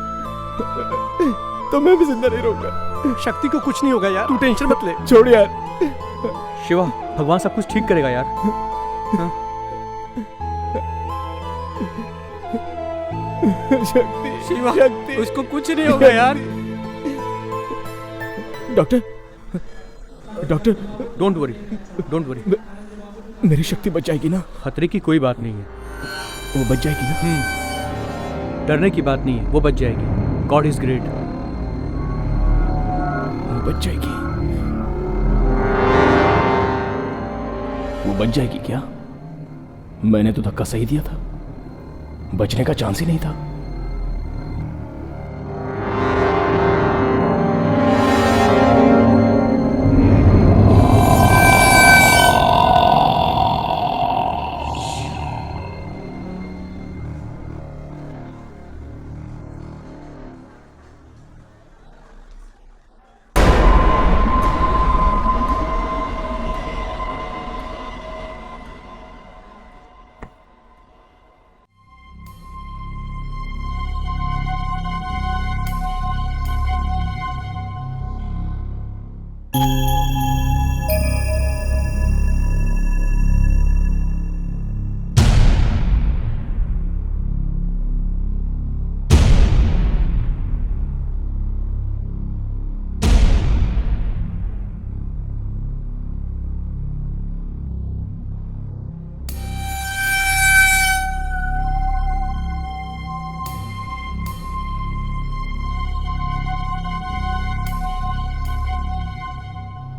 तो मैं भी जिंदा नहीं रहूंगा। शक्ति को कुछ नहीं होगा यार, तू टेंशन मत ले। छोड़ यार। शिवा भगवान सब कुछ ठीक करेगा यार। शक्ति, शिवा शक्ति, उसको कुछ नहीं होगा यार। Doctor, doctor, don't worry, don't worry. मेरी शक्ति बच जाएगी ना? खतरे की कोई बात नहीं है, वो बच जाएगी ना? डरने की बात नहीं है, वो बच जाएगी। God is great. वो बच जाएगी। वो बच जाएगी क्या? मैंने तो धक्का सही दिया था, बचने का चांस ही नहीं था।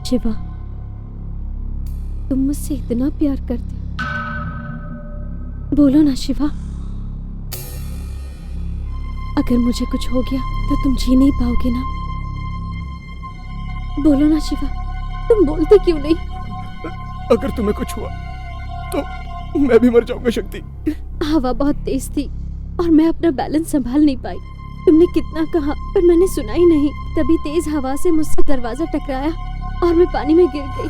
शिवा तुम मुझसे इतना प्यार करते हो, बोलो ना शिवा। अगर मुझे कुछ हो गया तो तुम जी नहीं पाओगे ना? बोलो ना शिवा, तुम बोलते क्यों नहीं? अगर तुम्हें कुछ हुआ तो मैं भी मर जाऊंगा शक्ति। हवा बहुत तेज थी और मैं अपना बैलेंस संभाल नहीं पाई। तुमने कितना कहा पर मैंने सुना ही नहीं। तभी तेज हवा से मुझसे दरवाजा टकराया और मैं पानी में गिर गई।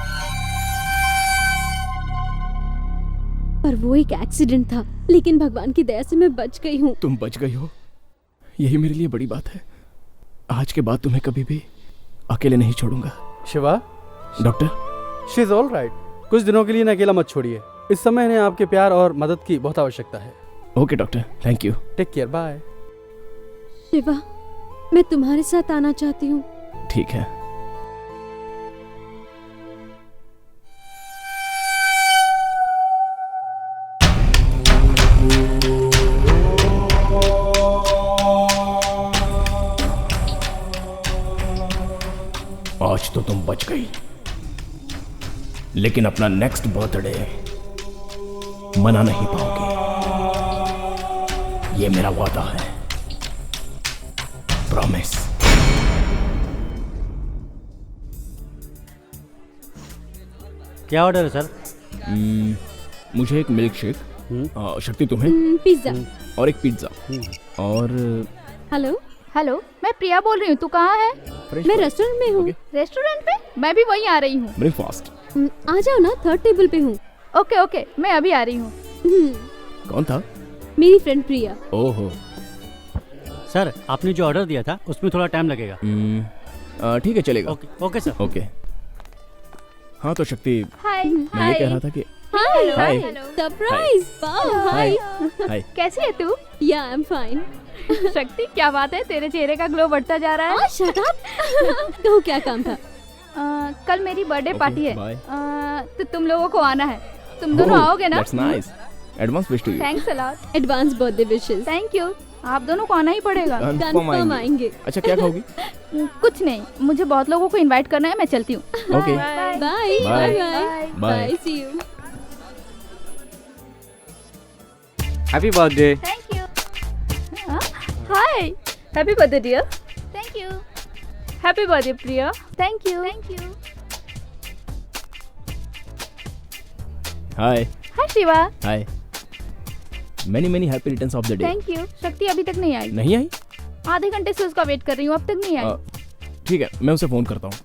पर वो एक एक्सीडेंट था, लेकिन भगवान की दया से मैं बच गई हूँ। तुम बच गई हो, यही मेरे लिए बड़ी बात है। आज के बाद तुम्हें कभी भी अकेले नहीं छोड़ूंगा। Shiva, doctor, she is all right. कुछ दिनों के लिए इन्हें अकेला मत छोड़िए। इस समय इन्हें आपके प्यार और मदद की बहुत आवश्यकता है। Okay doctor, thank you. Take care, bye. Shiva, मैं तुम्हारे साथ आना चाहती हूँ। ठीक है। आज तो तुम बच गई, लेकिन अपना नेक्स्ट बर्थडे मना नहीं पाओगे। ये मेरा वादा है, प्रॉमिस। क्या ऑर्डर है सर? मुझे एक मिल्क शेक, शक्ति तुम्हें पिज्जा और एक पिज्जा और हेलो हेलो, मैं प्रिया बोल रही हूँ। तू कहाँ है? मैं रेस्टोरेंट में हूँ। रेस्टोरेंट में? मैं भी वहीं आ रही हूँ। ब्रेकफास्ट। आ जाओ ना, 3rd टेबल पे हूँ। ओके ओके, मैं अभी आ रही हूँ। कौन था? मेरी फ्रेंड प्रिया। ओहो। सर आपने जो ऑर्डर दिया था उसमें थोड़ा टाइम लगेगा। ठीक है, चलेगा। Okay sir. ओके। हाँ तो शक्ति, हाय। मैं ये कह रहा था कि हाय। सरप्राइज। हाय। हाय। कैसी है तू? या आई एम फाइन। शक्ति, क्या बात है, तेरे चेहरे का ग्लो बढ़ता जा रहा है। Shut up. कहो क्या काम था? कल मेरी बर्थडे पार्टी है, bye. तो तुम लोगों को आना है। तुम दोनों आओगे ना? That's nice. Advance wish to you. Thanks a lot. Advance birthday wishes. Thank you. आप दोनों को आना ही पड़ेगा। कंफर्म आएंगे। अच्छा, क्या खाओगी? कुछ नहीं, मुझे बहुत लोगों को इनवाइट करना है। मैं चलती हूँ। Okay. Bye Bye. Bye Bye. Bye. See you. Happy birthday. Thank you. Hi, happy birthday dear. Thank you. Happy birthday Priya. Thank you. Thank you. Hi. Hi Shiva. Hi. Many happy returns of the day. Thank you. Shakti अभी तक नहीं आई। नहीं आई? आधे घंटे से उसका wait कर रही हूँ, अब तक नहीं आई। ठीक है, मैं उसे फोन करता हूँ।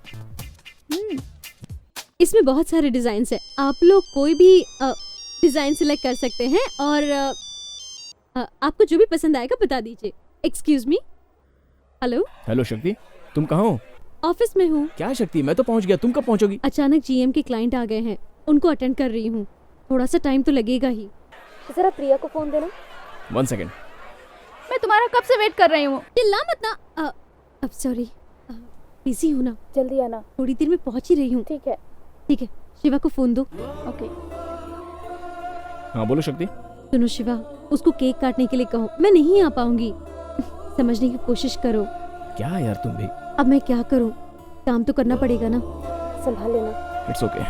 इसमें बहुत सारे डिजाइन है, आप लोग कोई भी डिजाइन सिलेक्ट कर सकते हैं और आपको जो भी पसंद आएगा बता दीजिए। Excuse me. हेलो। हेलो शक्ति, तुम कहाँ हो? ऑफिस में हूँ। क्या शक्ति, मैं तो पहुँच गया, तुम कब पहुँचोगी? अचानक जीएम के क्लाइंट आ गए हैं, उनको अटेंड कर रही हूँ। थोड़ा सा टाइम तो लगेगा ही। जरा प्रिया को फोन देना। 1 सेकेंड। मैं तुम्हारा कब से वेट कर रही हूँ। चिल्ला मत ना। अब सॉरी, बिजी हूँ ना। जल्दी आना। थोड़ी देर में पहुँच ही रही हूँ। ठीक है। ठीक है, शिवा को फोन दो। ओके। हाँ बोलो शक्ति। सुनो शिवा, उसको केक काटने के लिए कहो, मैं नहीं आ पाऊंगी। समझने की कोशिश करो। क्या यार तुम भी। अब मैं क्या करूं, काम तो करना पड़ेगा ना। संभाल लेना। It's okay.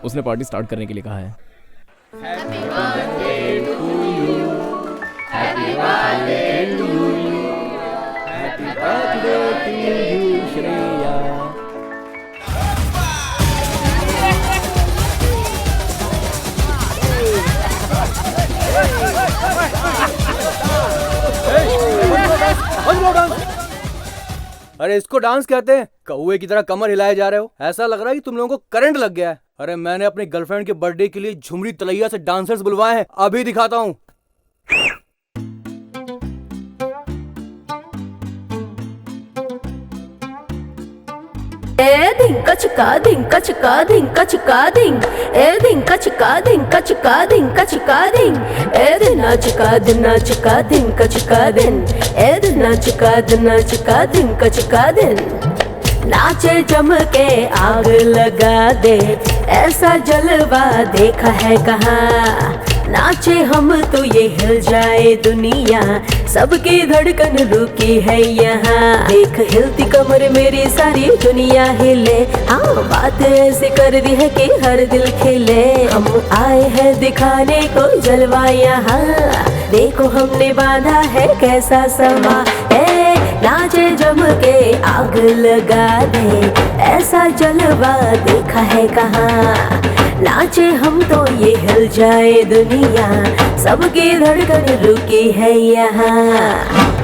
उसने पार्टी स्टार्ट करने के लिए कहा है। Happy birthday to you. Happy birthday to you. Happy birthday to you, Shreya. अरे इसको डांस कहते हैं? कौवे की तरह कमर हिलाए जा रहे हो, ऐसा लग रहा है कि तुम लोगों को करंट लग गया है। अरे मैंने अपनी गर्लफ्रेंड के बर्थडे के लिए झुमरी तलैया से डांसर्स बुलवाए हैं, अभी दिखाता हूँ। ए धिंका चिका धिंका चिका धिंका चिका धिंग, ए धिंका चिका धिंका चिका धिंका चिका धिंग, ए धिना चिका धिंका चिका दिन, ए धिना चिका धिंका चिका दिन। नाचे जम के आग लगा दे, ऐसा जलवा देखा है कहाँ। नाचे हम तो ये हिल जाए दुनिया, सबकी धड़कन रुकी है यहाँ। देख हिलती कमर मेरी सारी दुनिया हिले, हाँ बात ऐसी कर दी है कि हर दिल खिले। हम आए हैं दिखाने को जलवा यहाँ, देखो हमने बांधा है कैसा समा। नाचे जम के आग लगा दे, ऐसा जलवा देखा है कहाँ। नाचे हम तो ये हिल जाए दुनिया, सबकी धड़कन रुकी है यहाँ।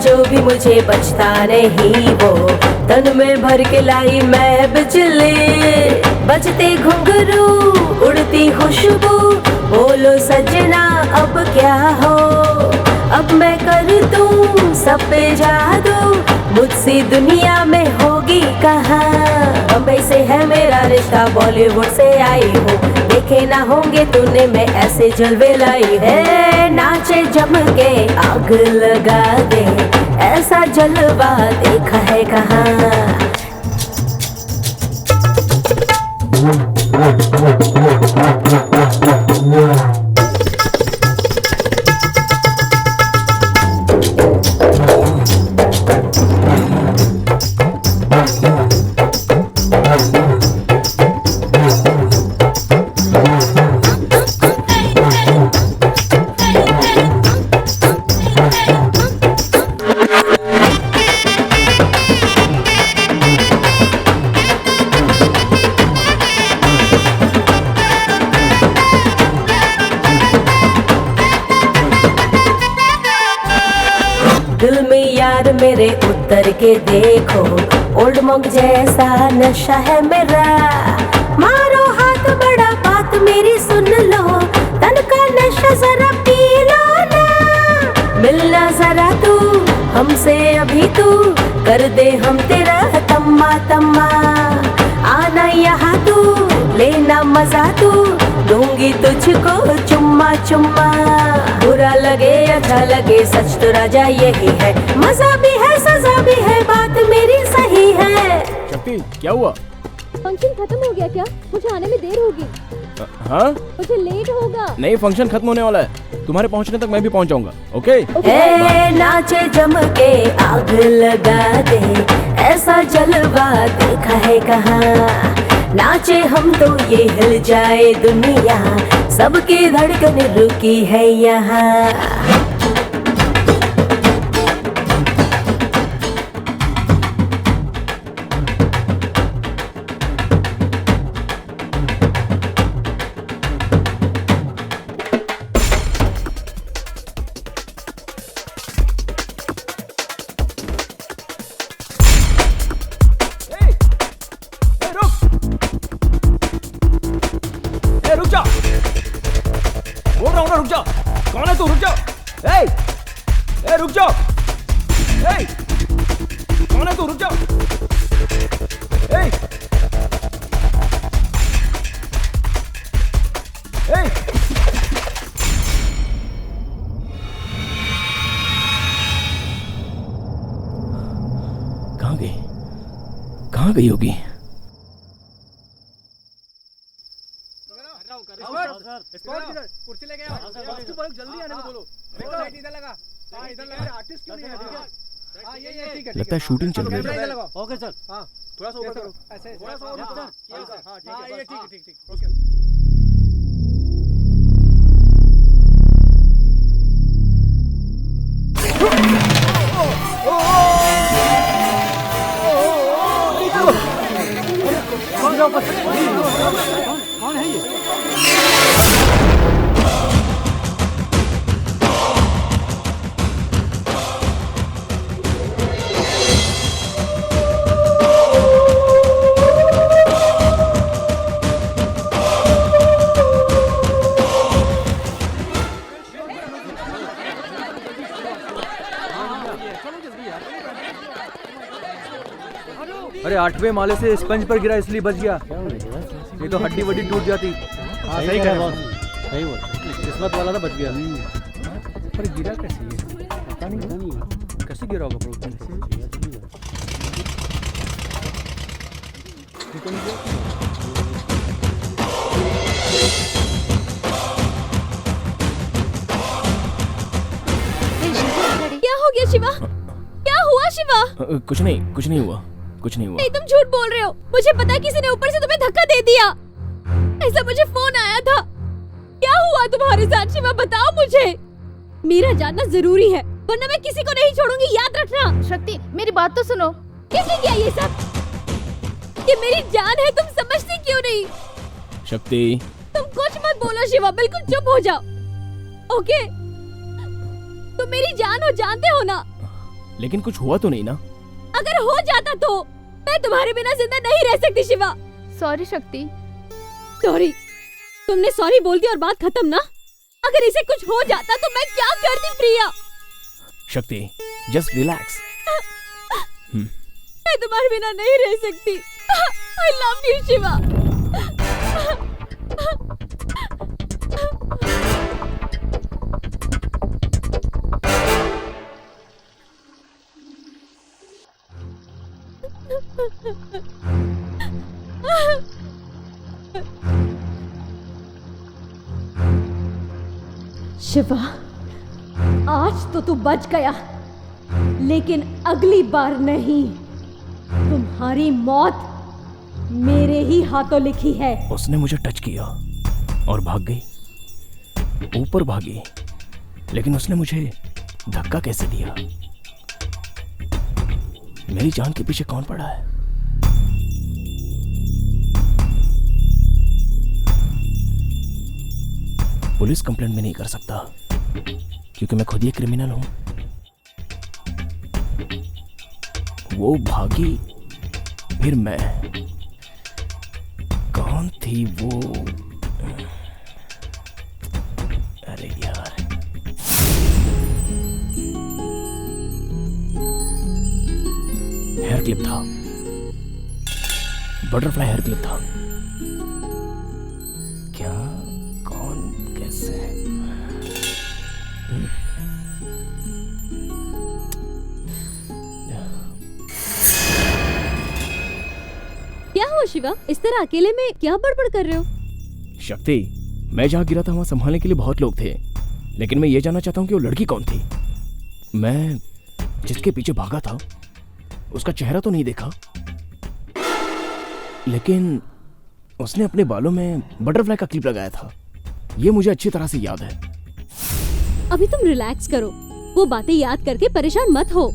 जो भी मुझे बचता नहीं वो तन में भर के लाई मैं बिजली। बजते घुंघरू उड़ती खुशबू, बोलो सजना अब क्या हो। अब मैं कर दूं सब पे जादू, मुझसे दुनिया में होगी कहाँ। बम्बई से है मेरा रिश्ता, बॉलीवुड से आई हूँ, देखे ना होंगे तूने मैं ऐसे जलवे लाई है। नाचे जम के आग लगा दे, ऐसा जलवा देखा है कहाँ। दिल में यार मेरे उतर के देखो, ओल्ड मॉन्क जैसा नशा है मेरा। मारो हाथ बड़ा बात मेरी सुन लो, तन का नशा जरा पी लो ना। मिलना जरा तू हमसे अभी, तू कर दे हम तेरा तम्मा तम्मा। आना यहाँ तू लेना मजा तू, दूंगी तुझको चुम्मा चुम्मा। बुरा लगे अच्छा लगे सच तो राजा यही है, मजा भी है सजा भी है, बात मेरी सही है। शक्ति क्या हुआ? फंक्शन खत्म हो गया क्या? मुझे आने में देर होगी। हाँ? मुझे लेट होगा। नहीं, फंक्शन खत्म होने वाला है, तुम्हारे पहुंचने तक मैं भी पहुंच जाऊंगा। ओके? नाचे जम के आग लगा दे, ऐसा जलवा देखा है कहाँ। नाचे हम तो ये हिल जाए दुनिया, सबकी धड़कन रुकी है यहाँ। रुक जा, बोल रहा हूँ ना रुक जा। कौन है तू? रुक जा। ए रुक जा। कौन है तू? रुक जा। कहाँ गई होगी? कुर्सी लेके आओ, जल्दी आने को बोलो। लाइट इधर लगा, इधर लगा। आर्टिस्ट क्यों नहीं है? ये ठीक है। लगता है शूटिंग चल रही है। Okay sir. हाँ थोड़ा सा ऊपर करो, ऐसे थोड़ा सा ऊपर। हाँ ठीक है, ये ठीक ओके। कौन है ये? अरे 8वें माले से स्पंज पर गिरा इसलिए बच गया, ये तो हड्डी वड्डी टूट जाती। हाँ सही कह रहा है, सही बोल, किस्मत वाला था बच गया। पर गिरा कैसे ये? पता नहीं कैसे गिरा होगा। क्या हो गया शिवा? क्या हुआ शिवा? कुछ नहीं हुआ। नहीं, तुम झूठ बोल रहे हो। मुझे पता है किसी ने ऊपर से तुम्हें धक्का दे दिया, ऐसा मुझे फोन आया था। क्या हुआ तुम्हारे साथ शिवा? बताओ मुझे। मेरा जानना जरूरी है, वरना मैं किसी को नहीं छोड़ूंगी, याद रखना। शक्ति मेरी बात तो सुनो। किसने किया ये सब? ये मेरी जान है, तुम समझती क्यों नहीं? शक्ति तुम कुछ मत बोलो शिवा, बिल्कुल चुप हो जाओ। ओके? तुम मेरी जान हो, जानते हो ना? लेकिन कुछ हुआ तो नहीं ना? अगर हो जाता तो मैं तुम्हारे बिना जिंदा नहीं रह सकती शिवा। सॉरी शक्ति। सॉरी? तुमने सॉरी बोल दी और बात खत्म ना? अगर इसे कुछ हो जाता तो मैं क्या करती प्रिया? शक्ति जस्ट रिलैक्स। मैं तुम्हारे बिना नहीं रह सकती। आई लव यू शिवा। शिवा, आज तो तू बच गया, लेकिन अगली बार नहीं। तुम्हारी मौत मेरे ही हाथों लिखी है। उसने मुझे टच किया और भाग गई, ऊपर भागी, लेकिन उसने मुझे धक्का कैसे दिया? मेरी जान के पीछे कौन पड़ा है? पुलिस कंप्लेंट भी नहीं कर सकता क्योंकि मैं खुद ही क्रिमिनल हूं। वो भागी, फिर मैं। कौन थी वो? अरे यार, हेयर क्लिप था, बटरफ्लाई हेयर क्लिप था। क्या? कौन? कैसे? क्या हुआ शिवा? इस तरह अकेले में क्या बड़बड़ कर रहे हो? शक्ति, मैं जहाँ गिरा था वहाँ संभालने के लिए बहुत लोग थे, लेकिन मैं ये जानना चाहता हूँ कि वो लड़की कौन थी। मैं जिसके पीछे भागा था उसका चेहरा तो नहीं देखा, लेकिन उसने अपने बालों में बटरफ्लाई का क्लिप लगाया था। ये मुझे अच्छी तरह से याद है। अभी तुम रिलैक्स करो, वो बातें याद करके परेशान मत हो।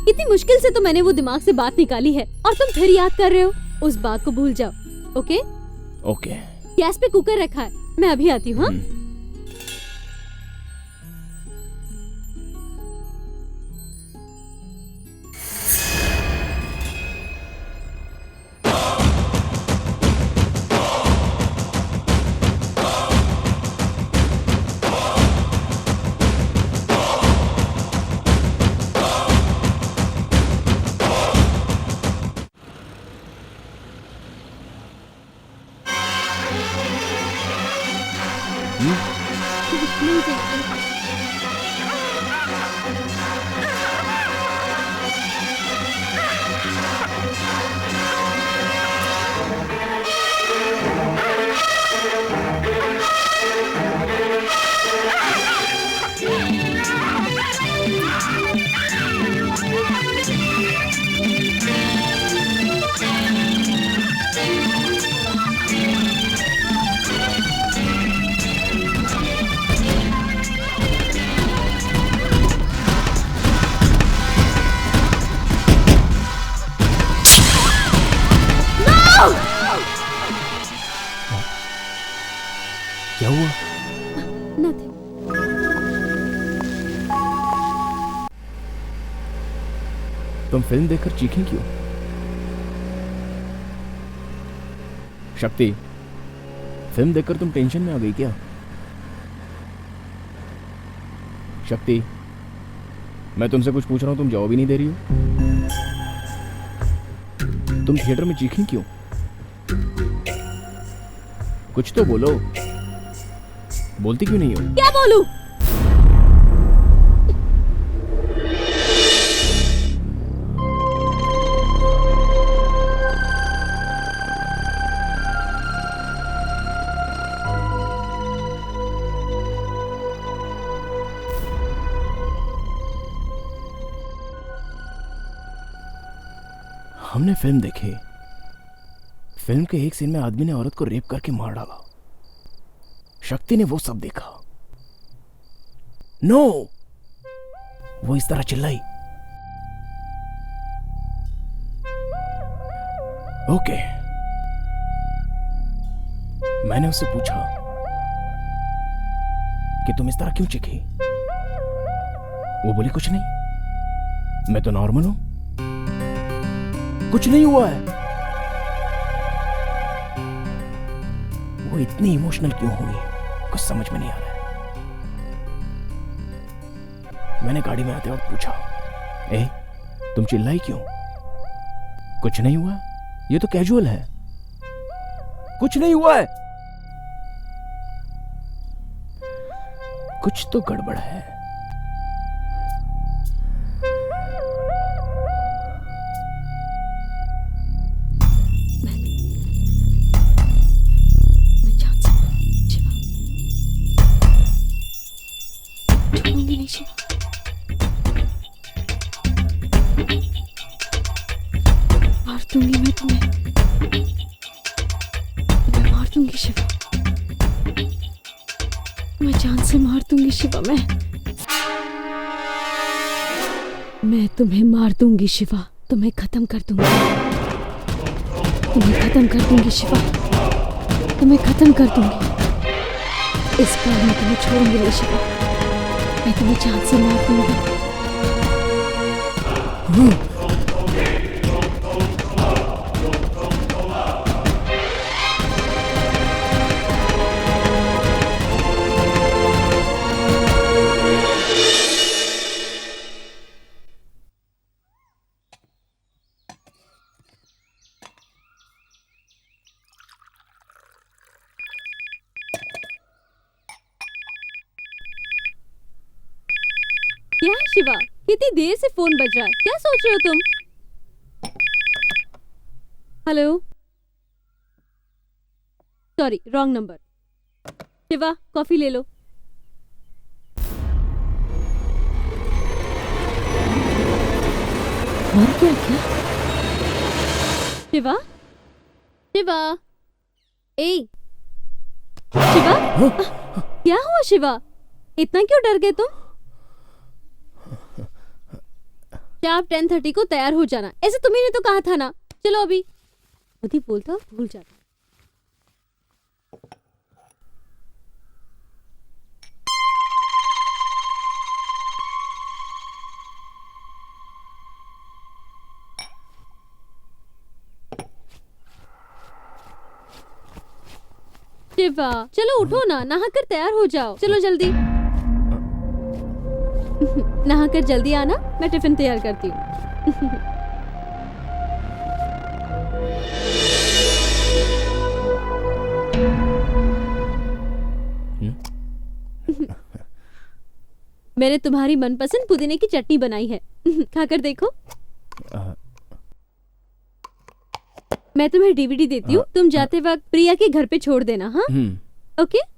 इतनी मुश्किल से तो मैंने वो दिमाग से बात निकाली है और तुम फिर याद कर रहे हो। उस बात को भूल जाओ, ओके? ओके। गैस पे कुकर रखा है, मैं अभी आती हूँ। हाँ? क्या हुआ? Nothing. तुम फिल्म देखकर चीखें क्यों? शक्ति, फिल्म देखकर तुम टेंशन में आ गई क्या? शक्ति, मैं तुमसे कुछ पूछ रहा हूं, तुम जवाब ही नहीं दे रही हो। तुम थिएटर में चीखें क्यों? कुछ तो बोलो। बोलती क्यों नहीं हो? क्या बोलूं? हमने फिल्म देखी। फिल्म के एक सीन में आदमी ने औरत को रेप करके मार डाला। शक्ति ने वो सब देखा। नो, वो इस तरह चिल्लाई। ओके, मैंने उससे पूछा कि तुम इस तरह क्यों चीखी? वो बोली कुछ नहीं, मैं तो नॉर्मल हूं, कुछ नहीं हुआ है। वो इतनी इमोशनल क्यों हुई, कुछ समझ में नहीं आ रहा है। मैंने गाड़ी में आते वक्त पूछा, ए, तुम चिल्लाई क्यों? कुछ नहीं हुआ, ये तो कैजुअल है, कुछ नहीं हुआ है। कुछ तो गड़बड़ है। मैं जान सकती शिवा, छोड़ूंगी नहीं शिवा। मार दूंगी मैं तुम्हें, मैं मार दूंगी शिवा, मैं जान से मार दूंगी शिवा। मैं तुम्हें मार दूंगी शिवा, तुम्हें खत्म कर दूंगी, तुम्हें खत्म कर दूंगी शिवा, तुम्हें खत्म कर दूंगी। इस बार मैं तुम्हें छोड़ूंगी नहीं शिवा, मैं तुम्हें जान से मार दूंगी। क्या शिवा, कितनी देर से फोन बज रहा है, क्या सोच रहे हो तुम? Hello, sorry wrong number. Shiva coffee ले लो। मर गया क्या? शिवा, शिवा, ए शिवा, क्या हुआ शिवा, इतना क्यों डर गए तुम? आप 10:30 को तैयार हो जाना, ऐसे तुम्ही ने तो कहा था ना। चलो अभी खुद ही बोलता भूल जाता। शिवा चलो उठो ना, नहाकर तैयार हो जाओ, चलो जल्दी। नहाकर जल्दी आना, मैं टिफिन तैयार करती हूँ। मैंने तुम्हारी मनपसंद पुदीने की चटनी बनाई है, खाकर देखो। मैं तुम्हें डीवीडी देती हूँ, तुम जाते वक्त प्रिया के घर पे छोड़ देना। हाँ ओके।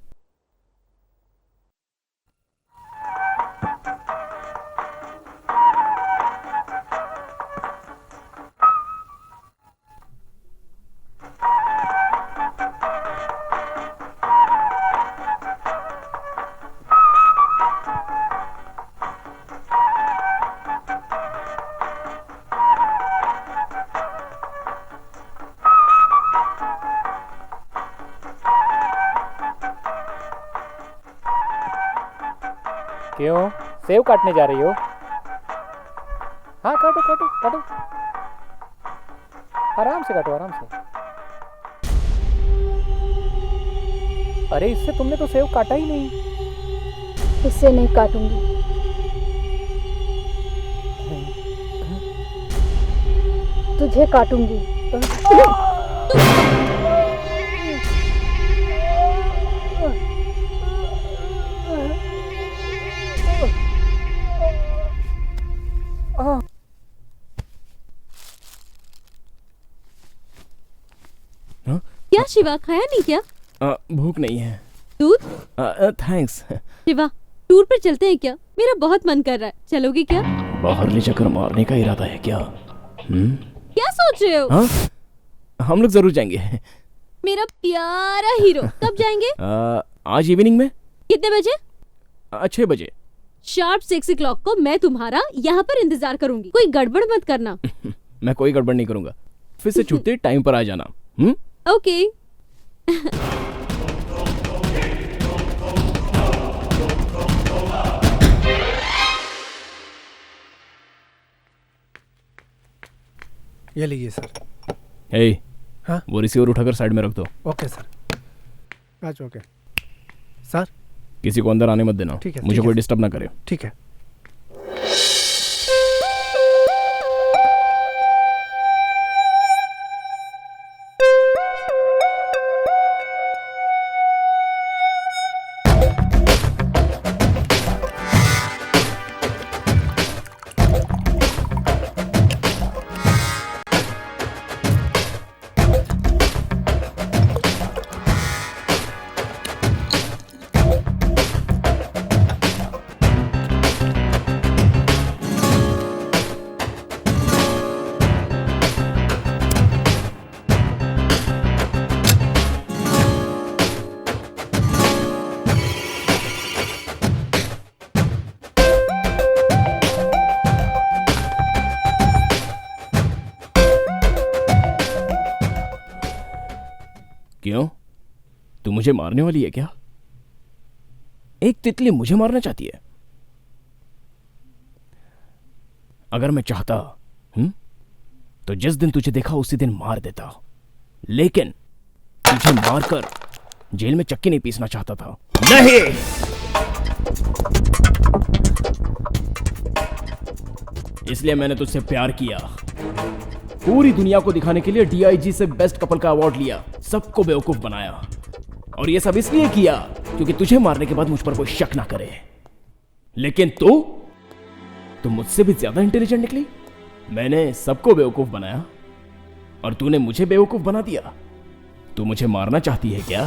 क्यों सेव काटने जा रही हो? हाँ काटो काटो काटो, आराम से काटो आराम से। अरे इससे तुमने तो सेव काटा ही नहीं। इससे नहीं काटूंगी, तुझे काटूंगी। क्या शिवा, खाया नहीं क्या? भूख नहीं है। दूध? थैंक्स। शिवा टूर पर चलते हैं क्या? मेरा बहुत मन कर रहा है, चलोगे क्या? बाहरली चक्कर मारने का इरादा है क्या? क्या सोच रहे हो? हाँ? हम लोग जरूर जाएंगे। मेरा प्यारा हीरो, कब जाएंगे? आज इवनिंग में। कितने बजे? 6 बजे। शार्प 6 o'clock को मैं तुम्हारा यहाँ पर इंतजार करूंगी, कोई गड़बड़ मत करना। मैं कोई गड़बड़ नहीं करूंगा, फिर से छुट्टी टाइम पर आ जाना। ओके। ये लीजिए सर। हे, हाँ? वो रिसीवर उठाकर साइड में रख दो। Okay sir. अच्छा ओके सर। किसी को अंदर आने मत देना। ठीक है, मुझे कोई डिस्टर्ब ना करे। ठीक है। तू मुझे मारने वाली है क्या? एक तितली मुझे मारना चाहती है? अगर मैं चाहता तो जिस दिन तुझे देखा उसी दिन मार देता, लेकिन तुझे मारकर जेल में चक्की नहीं पीसना चाहता था। नहीं, इसलिए मैंने तुझसे प्यार किया। पूरी दुनिया को दिखाने के लिए DIG से बेस्ट कपल का अवार्ड लिया, सबको बेवकूफ बनाया, और ये सब इसलिए किया क्योंकि तुझे मारने के बाद मुझ पर कोई शक ना करे। लेकिन तू मुझसे भी ज्यादा इंटेलिजेंट निकली। मैंने सबको बेवकूफ बनाया और तूने मुझे बेवकूफ बना दिया। तू मुझे मारना चाहती है क्या?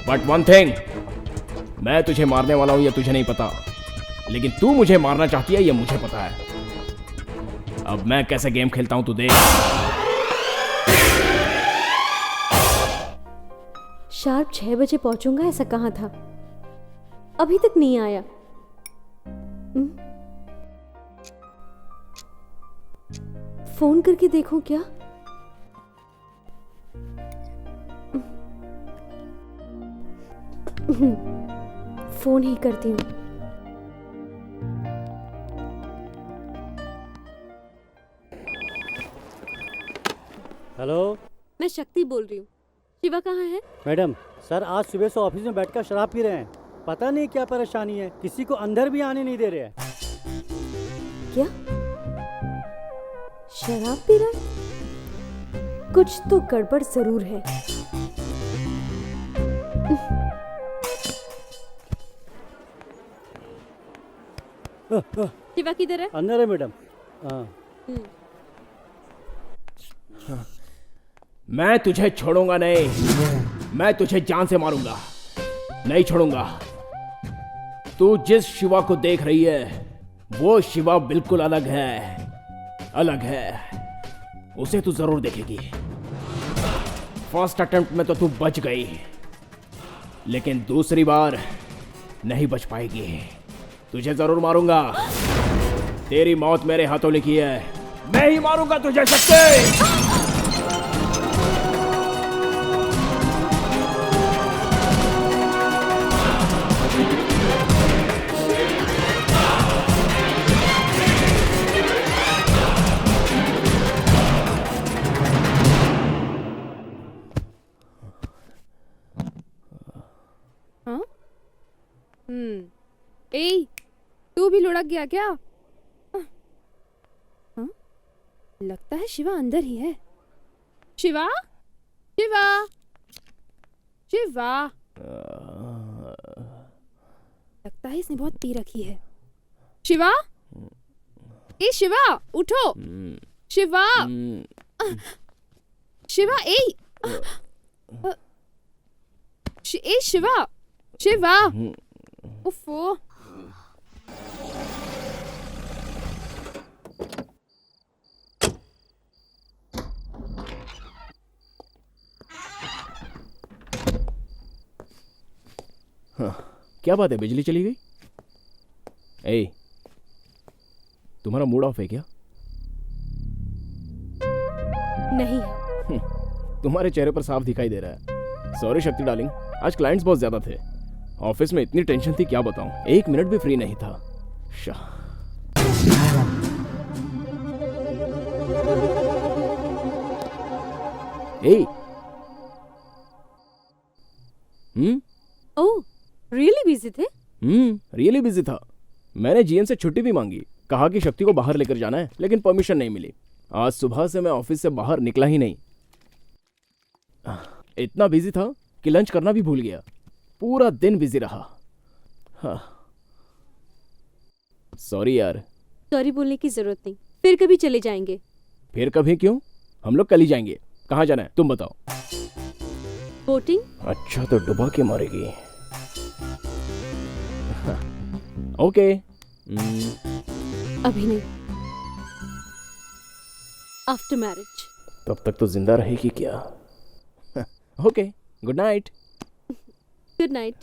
बट वन थिंग, मैं तुझे मारने वाला हूं ये तुझे नहीं पता, लेकिन तू मुझे मारना चाहती है ये मुझे पता है। अब मैं कैसे गेम खेलता हूं तू देख। शार्प 6 बजे पहुंचूंगा ऐसा कहा था, अभी तक नहीं आया। फोन करके देखूं क्या? फोन ही करती हूँ। हेलो, मैं शक्ति बोल रही हूँ। शिवा कहाँ है? मैडम, सर आज सुबह से ऑफिस में बैठकर शराब पी रहे हैं। पता नहीं क्या परेशानी है, किसी को अंदर भी आने नहीं दे रहे हैं। क्या शराब पी रहा है? कुछ तो गड़बड़ जरूर है। शिवा किधर है? अंदर है मैडम। मैं तुझे छोड़ूंगा नहीं, मैं तुझे जान से मारूंगा, नहीं छोड़ूंगा। तू जिस शिवा को देख रही है वो शिवा बिल्कुल अलग है, अलग है। उसे तू जरूर देखेगी। फर्स्ट अटेम्प्ट में तो तू बच गई, लेकिन दूसरी बार नहीं बच पाएगी। तुझे जरूर मारूंगा। तेरी मौत मेरे हाथों लिखी है। मैं ही मारूंगा तुझे शक्ति। ए, तू भी लुढ़क गया क्या? हाँ? लगता है शिवा अंदर ही है। शिवा, शिवा, शिवा। लगता है इसने बहुत पी रखी है। शिवा, ए शिवा, उठो। शिवा, शिवा, ए शिवा, शिवा। उफ़ो। क्या बात है, बिजली चली गई? ए, तुम्हारा मूड ऑफ है क्या? नहीं। तुम्हारे चेहरे पर साफ दिखाई दे रहा है। सॉरी शक्ति डार्लिंग, आज क्लाइंट्स बहुत ज्यादा थे। ऑफिस में इतनी टेंशन थी क्या बताऊं, एक मिनट भी फ्री नहीं था। ए, ओह, रियली बिजी थे? रियली बिजी था। मैंने जीएम से छुट्टी भी मांगी, कहा कि शक्ति को बाहर लेकर जाना है, लेकिन परमिशन नहीं मिली। आज सुबह से मैं ऑफिस से बाहर निकला ही नहीं। इतना बिजी था कि लंच करना भी भूल गया। पूरा दिन बिजी रहा। सॉरी यार। सॉरी बोलने की जरूरत नहीं, फिर कभी चले जाएंगे। फिर कभी क्यों, हम लोग कल ही जाएंगे। कहाँ जाना है तुम बताओ? बोटिंग। अच्छा तो डुबा के मारेगी। ओके। अभी नहीं, आफ्टर मैरिज। तब तक तो जिंदा रहेगी क्या? Okay, good night. Good night.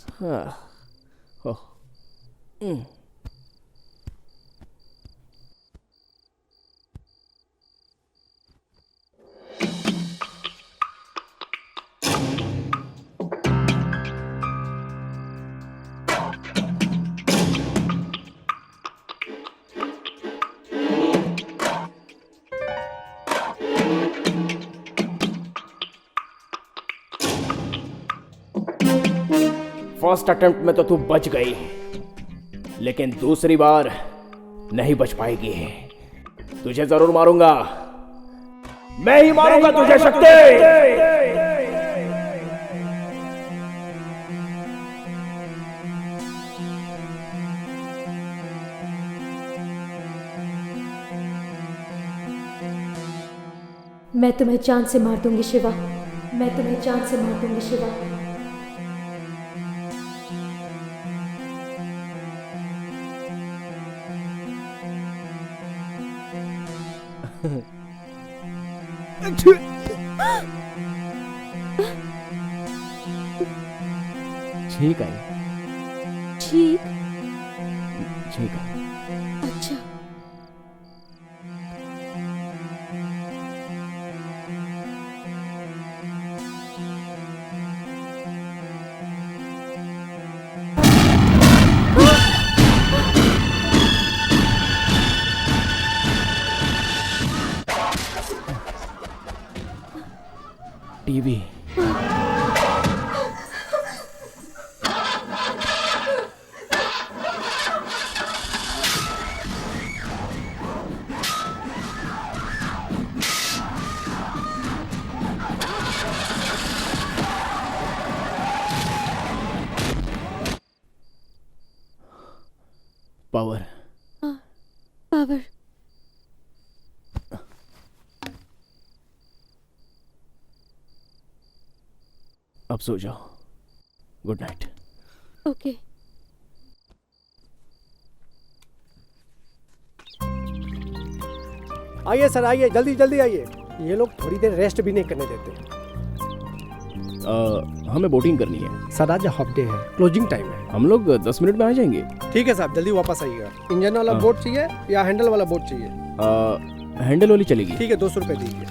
First attempt में तो तू बच गई, लेकिन दूसरी बार नहीं बच पाएगी। तुझे जरूर मारूंगा, मैं ही मारूंगा तुझे शक्ति। मैं तुम्हें चांद से मार दूंगी शिवा, मैं तुम्हें चांद से मार दूंगी शिवा। ठीक है, ठीक ठीक है। अच्छा टीवी। Power power. अब सो जाओ, गुड नाइट। ओके। आइए सर, आइए, जल्दी जल्दी आइए। ये लोग थोड़ी देर रेस्ट भी नहीं करने देते। हमें बोटिंग करनी है सर, आज हाफ डे है, क्लोजिंग टाइम है। हम लोग 10 मिनट में आ जाएंगे। ठीक है साहब, जल्दी वापस आइएगा। इंजन वाला बोट चाहिए या हैंडल वाला बोट चाहिए? हैंडल वाली चलेगी। ठीक है, 200 रुपए दीजिए।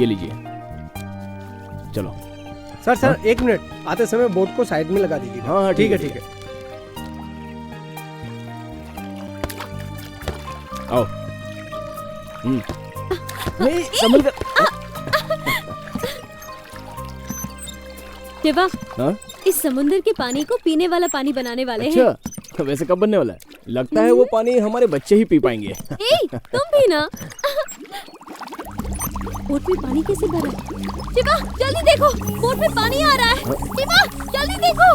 ये लीजिए, चलो। सर एक मिनट, आते समय बोट को साइड में लगा दीजिए। हाँ ठीक है ठीक है। आओ। नहीं, संभल कर। शिवा, हाँ? इस समुद्र के पानी को पीने वाला पानी बनाने वाले हैं। अच्छा, वैसे कब बनने वाला है? लगता है वो पानी हमारे बच्चे ही पी पाएंगे। ए, तुम भी ना। बोट में पानी कैसे भरा है? शिवा, जल्दी देखो, बोट में पानी आ रहा है। शिवा, जल्दी देखो।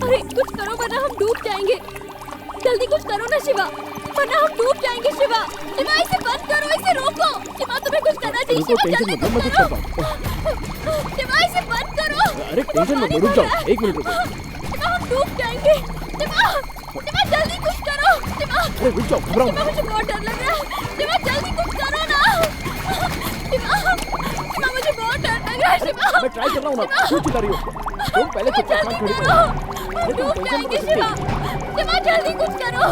अरे कुछ करो वरना हम डूब जाएंगे। जल्दी कुछ करो ना शिवा, वरना हम डूब जाएंगे। शिवा, शिवा इसे बंद करो, इसे रोको। शिवा तुम्हें कुछ करना चाहिए। शिवा जल्दी कुछ करो। शिवा इसे बंद करो। अरे टेंशन मत लो, रुक जाओ, एक मिनट रुको। शिवा हम डूब जाएंगे। शिवा, शिवा जल्दी कुछ करो। शिवा, अरे रुक जाओ, घबराओ शिवा मुझे बहुत डर लग रहा है। शिवा जल्दी कुछ करो ना। शिवा, शिवा मुझे बहुत डर लग रहा है। शिवा, मैं ट्राई कर रहा हूँ ना, क्यों चिल्ला रही हो? तुम पहले चुपचाप काम खड़ी करो। हम डूब जाएंगे। शिवा, शिवा जल्दी कुछ करो।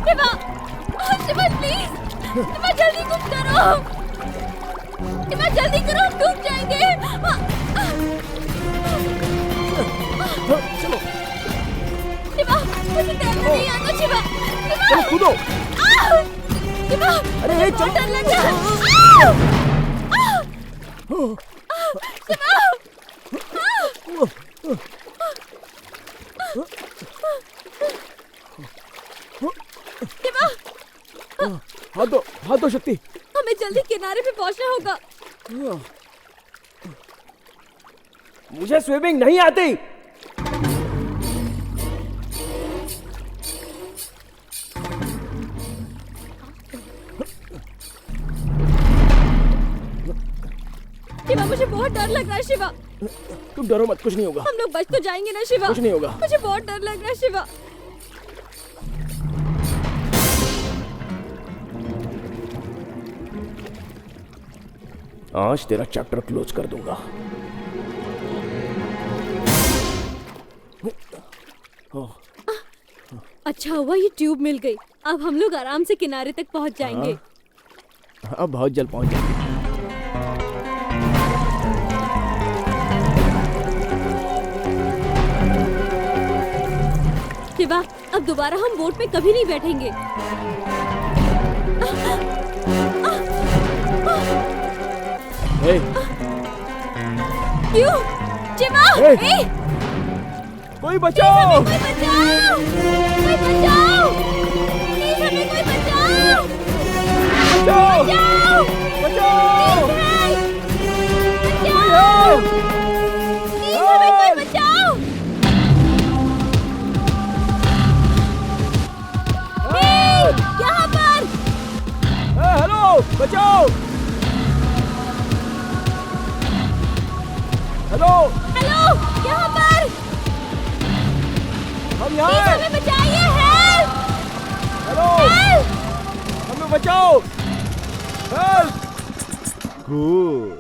शिवा, शिवा प्लीज, शिवा जल्दी कुछ करो। शिवा जल्दी करो, हम डूब जाएंगे। चलो। शिवा, मुझे तैरना नहीं आता। शिवा, शिवा चलो कूदो। शिवा, अरे मुझे चलो। बहुत डर लग रहा है। शिवा, शिवा, हाथ दो शक्ति। हमें जल्दी किनारे पे पहुंचना होगा। मुझे स्विमिंग नहीं आती। शिवा मुझे बहुत डर लग रहा है। शिवा, तुम डरो मत, कुछ नहीं होगा। हम लोग बच तो जाएंगे ना शिवा? कुछ नहीं होगा। मुझे बहुत डर लग रहा है शिवा। आज तेरा चैप्टर क्लोज कर दूंगा। अच्छा हुआ ये ट्यूब मिल गई। अब हम लोग आराम से किनारे तक पहुंच जाएंगे। अब बहुत जल्द पहुंच जाएंगे। शिवा, अब दोबारा हम बोट में कभी नहीं बैठेंगे। हे, क्यों? शिवा ए! कोई बचाओ! कोई बचाओ! कोई बचाओ! प्लीज हमें कोई बचाओ! बचाओ! बचाओ! बचाओ! बचाओ! प्लीज हमें कोई बचाओ! यहाँ पर! हेलो! बचाओ! हेलो! हेलो! यहाँ पर! हम यहाँ प्लीज हैं! हमें बचाइए! हेल्प! हेलो! हेल्प! हमें बचाओ! हेल्प! गुड।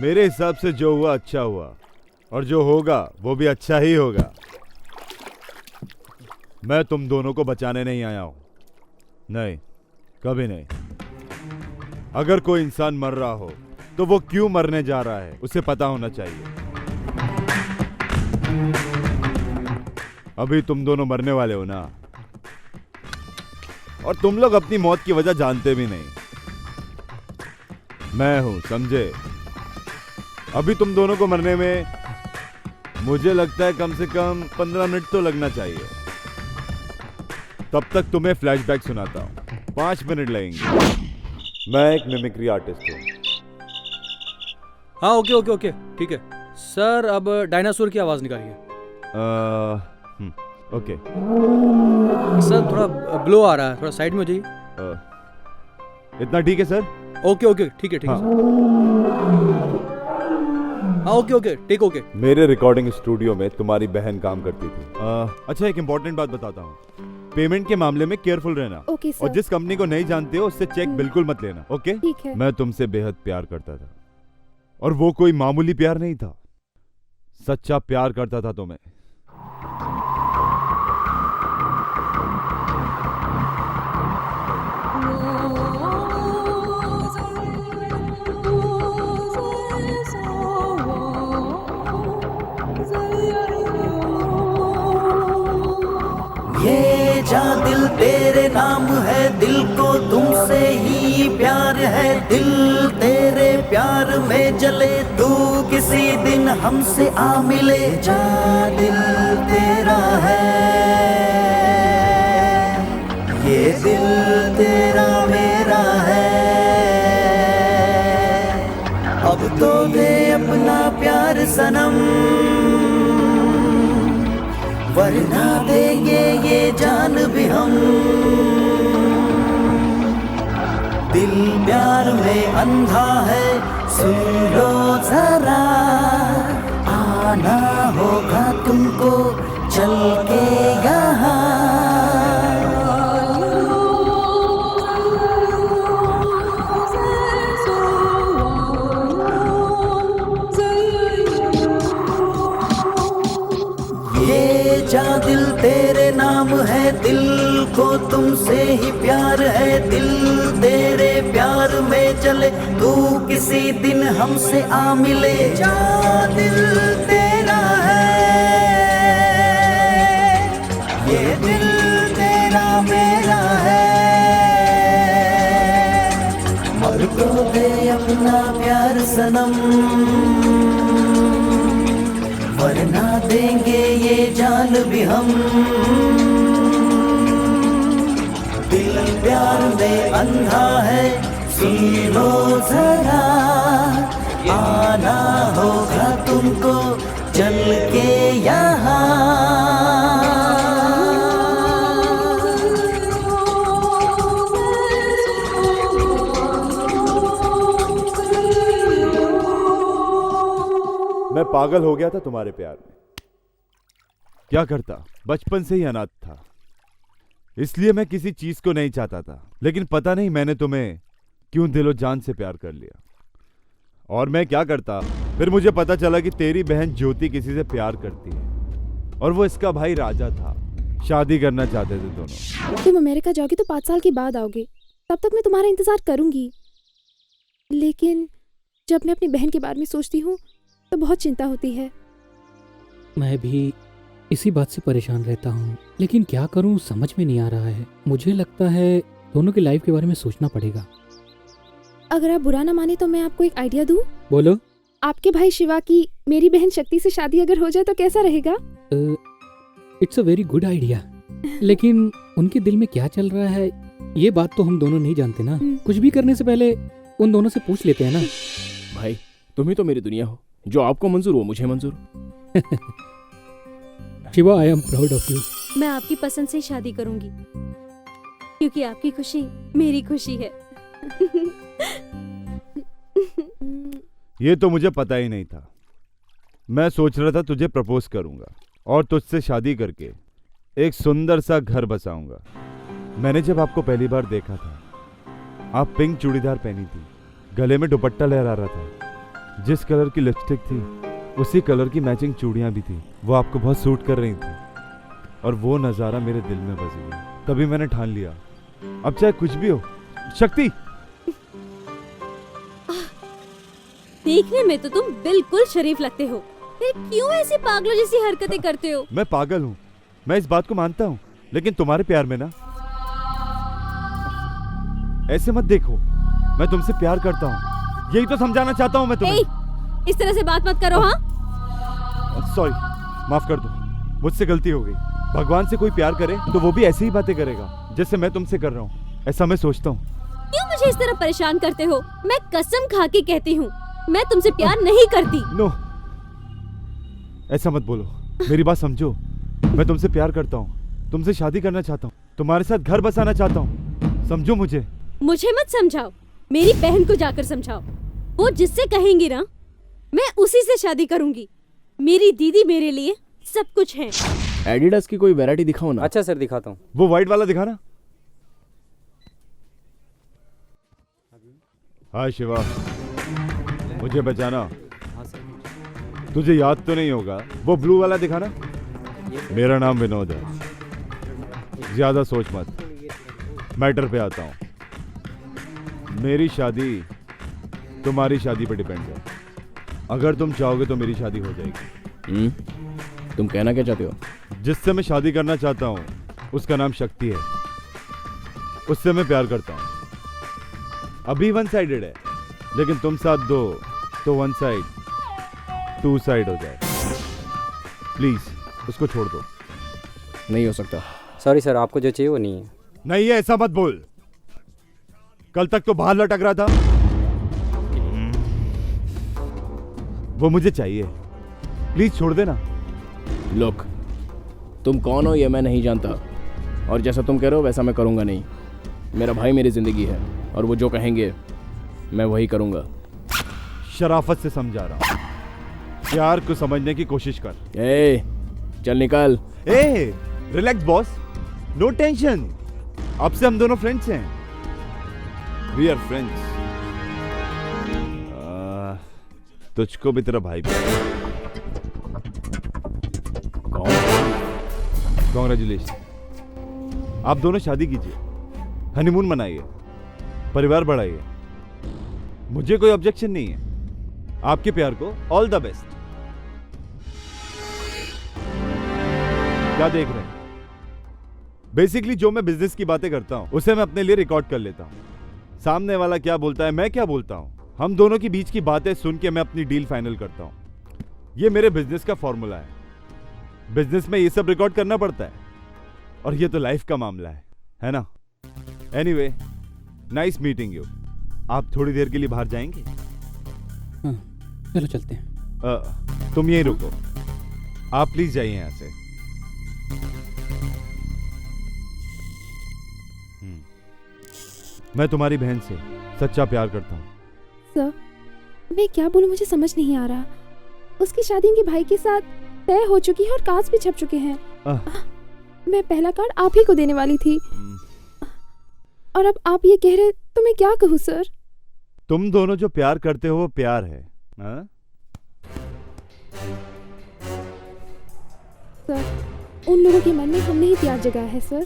मेरे हिसाब से जो हुआ अच्छा हुआ, और जो होगा वो भी अच्छा ही होगा। मैं तुम दोनों को बचाने नहीं आया हूं, नहीं, कभी नहीं। अगर कोई इंसान मर रहा हो तो वो क्यों मरने जा रहा है उसे पता होना चाहिए। अभी तुम दोनों मरने वाले हो ना, और तुम लोग अपनी मौत की वजह जानते भी नहीं। मैं हूं, समझे? अभी तुम दोनों को मरने में मुझे लगता है कम से कम 15 मिनट तो लगना चाहिए। तब तक तुम्हें फ्लैशबैक सुनाता हूं। 5 मिनट लगेंगे। मैं एक मिमिक्री आर्टिस्ट हूं। हाँ ओके ओके ओके ठीक है सर। अब डायनासोर की आवाज निकालिए। ओके सर थोड़ा ब्लो आ रहा है, थोड़ा साइड में हो जाइए। इतना ठीक है सर? ओके ओके ठीक है सर। हाँ ओके ओके ठीक ओके। मेरे रिकॉर्डिंग स्टूडियो में तुम्हारी बहन काम करती थी। अच्छा एक इंपॉर्टेंट बात बताता हूँ, पेमेंट के मामले में केयरफुल रहना। Okay sir. और जिस कंपनी को नहीं जानते हो उससे चेक बिल्कुल मत लेना। ओके? ठीक है। मैं तुमसे बेहद प्यार करता था, और वो कोई मामूली प्यार नहीं था, सच्चा प्यार करता था तुम्हें। ये जा दिल तेरे नाम है, दिल को तुमसे ही प्यार है, दिल तेरे प्यार में जले, तू किसी दिन हमसे आ मिले। जा दिल तेरा है, ये दिल तेरा मेरा है, अब तो दे अपना प्यार सनम, वरना देंगे ये जान भी हम। दिल प्यार में अंधा है, सुन लो जरा, आना होगा तुमको चल के यहाँ। जा दिल तेरे नाम है, दिल को तुमसे ही प्यार है, दिल तेरे प्यार में चले, तू किसी दिन हमसे आ मिले। जा दिल तेरा है, ये दिल तेरा मेरा है, मर तो दे अपना प्यार सनम, वरना देंगे ये जान भी हम। दिल प्यार में अंधा है, सुन लो जरा, आना होगा तुमको चल के यहाँ। मैं पागल हो गया था तुम्हारे प्यार में। क्या करता, बचपन से ही अनाथ था, इसलिए मैं किसी चीज को नहीं चाहता था। लेकिन पता नहीं मैंने तुम्हें क्यों दिलो जान से प्यार कर लिया। और मैं क्या करता, फिर मुझे पता चला कि तेरी बहन ज्योति किसी से प्यार करती है, और वो इसका भाई राजा था। शादी करना चाहते थे दोनों। तुम अमेरिका जाओगे तो 5 साल के बाद आओगे, तब तक मैं तुम्हारा इंतजार करूंगी। लेकिन जब मैं अपनी बहन के बारे में सोचती हूँ तो बहुत चिंता होती है। मैं भी इसी बात से परेशान रहता हूँ, लेकिन क्या करूँ समझ में नहीं आ रहा है। मुझे लगता है दोनों की लाइफ के बारे में सोचना पड़ेगा। अगर आप बुरा ना माने तो मैं आपको एक आइडिया दूँ। बोलो। आपके भाई शिवा की मेरी बहन शक्ति से शादी अगर हो जाए तो कैसा रहेगा? It's a very good idea, लेकिन उनके दिल में क्या चल रहा है ये बात तो हम दोनों नहीं जानते ना। कुछ भी करने से पहले उन दोनों से पूछ लेते हैं ना। भाई तुम ही तो मेरी दुनिया हो, जो आपको मंजूर हो मुझे मंजूर। Shiva, I am proud of you. मैं आपकी पसंद से शादी करूंगी क्योंकि आपकी खुशी मेरी खुशी है। ये तो मुझे पता ही नहीं था। मैं सोच रहा था तुझे प्रपोज करूंगा और तुझसे शादी करके एक सुंदर सा घर बसाऊंगा। मैंने जब आपको पहली बार देखा था, आप पिंक चूड़ीदार पहनी थी, गले में दुपट्टा लहरा रहा था, जिस कलर की लिपस्टिक थी उसी कलर की मैचिंग चूड़ियां भी थी, वो आपको बहुत सूट कर रही थी और वो नज़ारा मेरे दिल में बस गया। तभी मैंने ठान लिया, अब चाहे कुछ भी हो। शक्ति, देखने में तो तुम बिल्कुल शरीफ लगते हो, फिर क्यों ऐसी पागलों जैसी हरकतें करते हो? मैं पागल हूँ, मैं इस बात को मानता हूँ, लेकिन तुम्हारे प्यार में ना, ऐसे मत देखो, मैं तुमसे प्यार करता हूँ, यही तो समझाना चाहता हूँ मैं तुम्हें। इस तरह से बात मत करो। हाँ, सॉरी, माफ कर दो, मुझसे गलती हो गई। भगवान से कोई प्यार करे तो वो भी ऐसी ही बातें करेगा जैसे मैं तुमसे कर रहा हूँ, ऐसा मैं सोचता हूँ। क्यों मुझे इस तरह परेशान करते हो? मैं कसम खा के कहती हूँ, मैं तुमसे प्यार नहीं करती। नो, ऐसा मत बोलो, मेरी बात समझो। मैं तुमसे प्यार करता हूँ, तुमसे शादी करना चाहता हूँ, तुम्हारे साथ घर बसाना चाहता हूँ, समझो मुझे। मुझे मत समझाओ, मेरी बहन को जाकर समझाओ। वो जिससे कहेंगी ना, मैं उसी से शादी करूंगी। मेरी दीदी मेरे लिए सब कुछ है। एडिडास की कोई वैरायटी दिखाओ ना। अच्छा सर, दिखाता हूँ। वो व्हाइट वाला दिखाना। हाय शिवा, मुझे बचाना। तुझे याद तो नहीं होगा, वो ब्लू वाला दिखाना। मेरा नाम विनोद है, ज्यादा सोच मत, मैटर पे आता हूँ। मेरी शादी तुम्हारी शादी पे डिपेंड है, अगर तुम चाहोगे तो मेरी शादी हो जाएगी। तुम कहना क्या चाहते हो? जिससे मैं शादी करना चाहता हूँ उसका नाम शक्ति है, उससे मैं प्यार करता हूँ। अभी वन साइडेड है, लेकिन तुम साथ दो तो वन साइड टू साइड हो जाए। प्लीज उसको छोड़ दो। नहीं हो सकता। सॉरी सर, आपको जो चाहिए वो नहीं है। नहीं है, ऐसा मत बोल। कल तक तो बाहर लटक रहा था, वो मुझे चाहिए, प्लीज छोड़ देना। लुक, तुम कौन हो ये मैं नहीं जानता, और जैसा तुम कह रहे हो वैसा मैं करूंगा नहीं। मेरा भाई मेरी जिंदगी है, और वो जो कहेंगे मैं वही करूंगा। शराफत से समझा रहा हूं, प्यार को समझने की कोशिश कर। ए, चल निकल। ए, रिलैक्स बॉस, नो टेंशन, अब से हम दोनों फ्रेंड्स हैं। We are friends. तुझको भी तेरा भाई कॉन्ग्रेचुलेशन। आप दोनों शादी कीजिए, हनीमून मनाइए, परिवार बढ़ाइए। मुझे कोई ऑब्जेक्शन नहीं है, आपके प्यार को ऑल द बेस्ट। क्या देख रहे हैं? बेसिकली जो मैं बिजनेस की बातें करता हूं उसे मैं अपने लिए रिकॉर्ड कर लेता हूं। सामने वाला क्या बोलता है, मैं क्या बोलता हूं, हम दोनों के बीच की बातें सुन के मैं अपनी डील फाइनल करता हूं। ये मेरे बिजनेस का फॉर्मूला है। बिजनेस में ये सब रिकॉर्ड करना पड़ता है, और ये तो लाइफ का मामला है ना? Anyway, nice meeting you. आप थोड़ी देर के लिए बाहर जाएंगे? हाँ, चलो चलते हैं। तुम यहीं रुको, आप प्लीज जाइए यहां से। मैं तुम्हारी बहन से सच्चा प्यार करता हूँ। सर, मैं क्या बोलूं, मुझे समझ नहीं आ रहा। उसकी शादी उनके भाई के साथ तय हो चुकी है और कार्ड्स भी छप चुके हैं। मैं पहला कार्ड आप ही को देने वाली थी, और अब आप ये कह रहे, तो मैं क्या कहूँ सर? तुम दोनों जो प्यार करते हो वो प्यार है। सर, उन लोगों के मन में हमने ही प्यार जगाया है सर।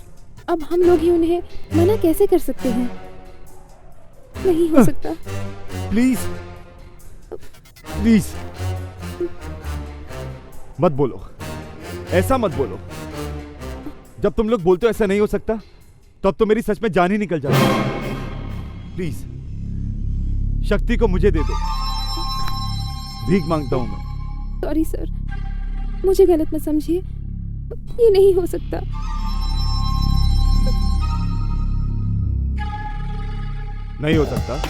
अब हम लोग ही उन्हें मना कैसे कर सकते हैं? नहीं हो सकता। प्लीज प्लीज मत बोलो, ऐसा मत बोलो। जब तुम लोग बोलते हो ऐसा नहीं हो सकता, तब तो मेरी सच में जान ही निकल जाती है। प्लीज शक्ति को मुझे दे दो, भीख मांगता हूँ मैं। सॉरी सर, मुझे गलत मत समझिए, ये नहीं हो सकता। नहीं हो सकता?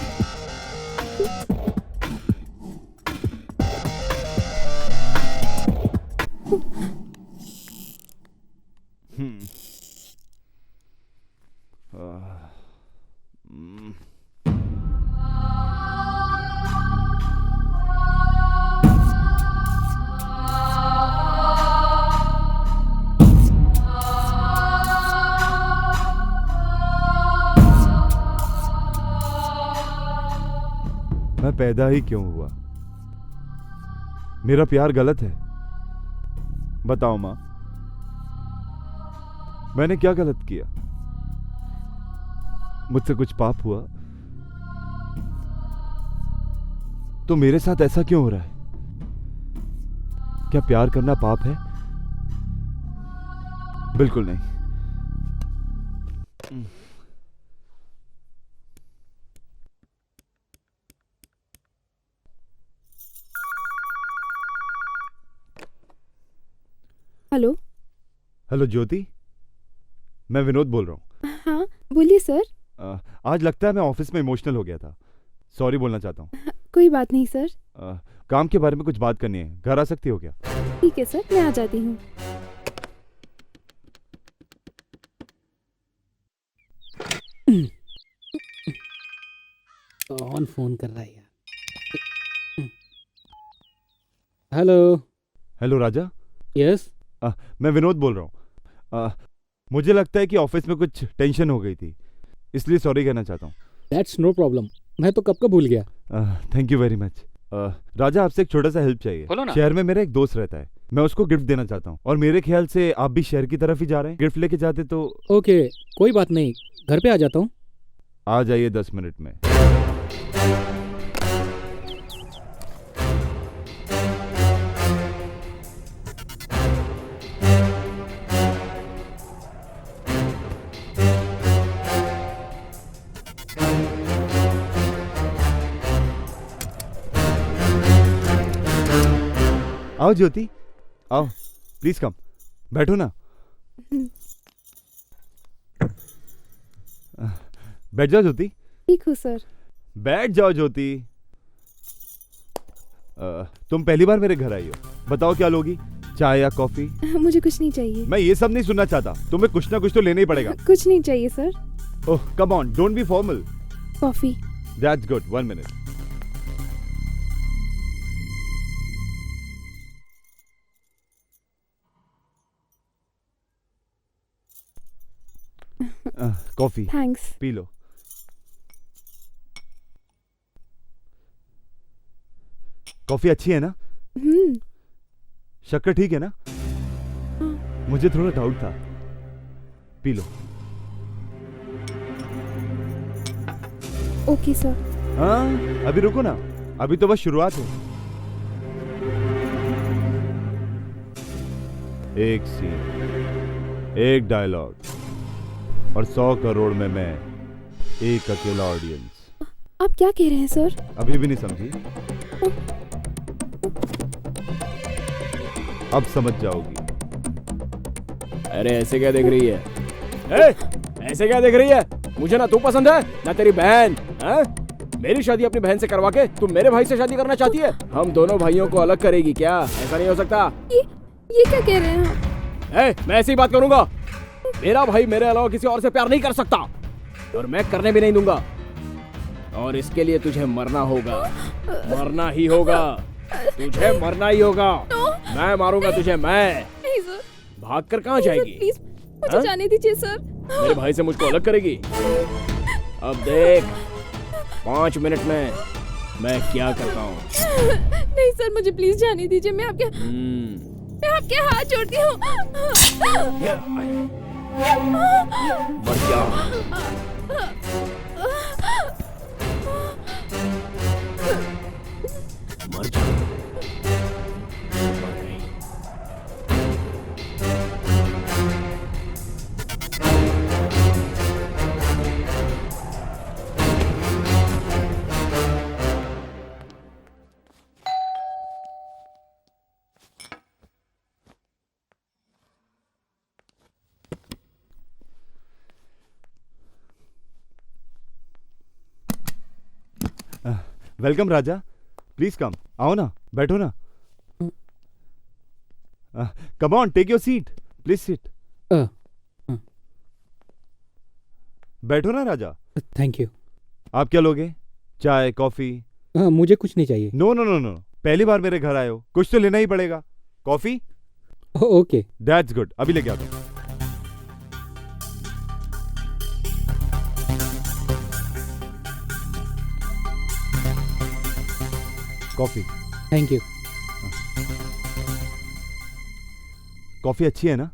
मैं पैदा ही क्यों हुआ? मेरा प्यार गलत है? बताओ माँ, मैंने क्या गलत किया? मुझसे कुछ पाप हुआ? तो मेरे साथ ऐसा क्यों हो रहा है? क्या प्यार करना पाप है? बिल्कुल नहीं। हेलो। हेलो ज्योति, मैं विनोद बोल रहा हूँ। हाँ बोलिए सर। आज लगता है मैं ऑफिस में इमोशनल हो गया था, सॉरी बोलना चाहता हूँ। कोई बात नहीं सर। काम के बारे में कुछ बात करनी है, घर आ सकती हो क्या? ठीक है सर, मैं आ जाती हूँ। कौन फोन कर रहा है यार? हेलो। हेलो राजा। यस। मैं विनोद बोल रहा हूँ। मुझे लगता है कि ऑफिस में कुछ टेंशन हो गई थी, इसलिए सॉरी कहना चाहता हूँ। दैट्स नो प्रॉब्लम, मैं तो कब का भूल गया। Thank you very much. Raja, आपसे एक छोटा सा हेल्प चाहिए। बोलो ना। शहर में मेरा एक दोस्त रहता है, मैं उसको गिफ्ट देना चाहता हूँ, और मेरे ख्याल से आप भी शहर की तरफ ही जा रहे हैं, गिफ्ट लेके जाते तो। ओके, कोई बात नहीं, घर पे आ जाता हूँ। आ जाइए 10 मिनट में। आओ ज्योति, आओ, प्लीज कम, बैठो ना। बैठ जाओ ज्योति। ठीक हूँ सर। बैठ जाओ ज्योति। तुम पहली बार मेरे घर आई हो, बताओ क्या लोगी, चाय या कॉफी? मुझे कुछ नहीं चाहिए। मैं ये सब नहीं सुनना चाहता, तुम्हें कुछ ना कुछ तो लेना ही पड़ेगा। कुछ नहीं चाहिए sir. Oh come on, don't be formal. Coffee. That's good, 1 minute. Coffee. Thanks. P low. Coffee अच्छी है ना? शक्कर ठीक है ना? मुझे थोड़ा डाउट था। पी लो। Okay sir. हाँ अभी रुको ना, अभी तो बस शुरुआत है। एक सीन, एक डायलॉग, और 100 करोड़ में मैं, एक अकेला ऑडियंस। आप क्या कह रहे हैं सर? अभी भी नहीं समझी? अब समझ जाओगी। अरे ऐसे क्या देख रही है? ऐसे क्या देख रही है? मुझे ना तू पसंद है ना तेरी बहन। मेरी शादी अपनी बहन से करवा के तुम मेरे भाई से शादी करना चाहती है? हम दोनों भाइयों को अलग करेगी क्या? ऐसा नहीं हो सकता। ये क्या कह रहे हैं? मैं ऐसी बात करूंगा? मेरा भाई मेरे अलावा किसी और से प्यार नहीं कर सकता, और मैं करने भी नहीं दूंगा। और इसके लिए तुझे मरना होगा, मरना ही होगा, तुझे मरना ही होगा। मैं मारूंगा तुझे, मैं। नहीं सर। भागकर कहाँ जाएगी? प्लीज मुझे जाने दीजिए सर। मेरे भाई से मुझको अलग करेगी? अब देख 5 मिनट में मैं क्या करता हूँ। नहीं सर, मुझे प्लीज जाने दीजिए। मैं आपके हाथ जोड़ती हूँ। मर जा। मर जा। मर गई। वेलकम राजा, प्लीज कम, आओ ना, बैठो ना। Come on, take your seat, please sit. बैठो ना राजा। Thank you. आप क्या लोगे? चाय, कॉफी? मुझे कुछ नहीं चाहिए। नो नो नो नो, पहली बार मेरे घर आए हो, कुछ तो लेना ही पड़ेगा। कॉफी? ओके, दैट्स गुड, अभी लेके आता हूँ। कॉफी। Thank you. कॉफी अच्छी है ना?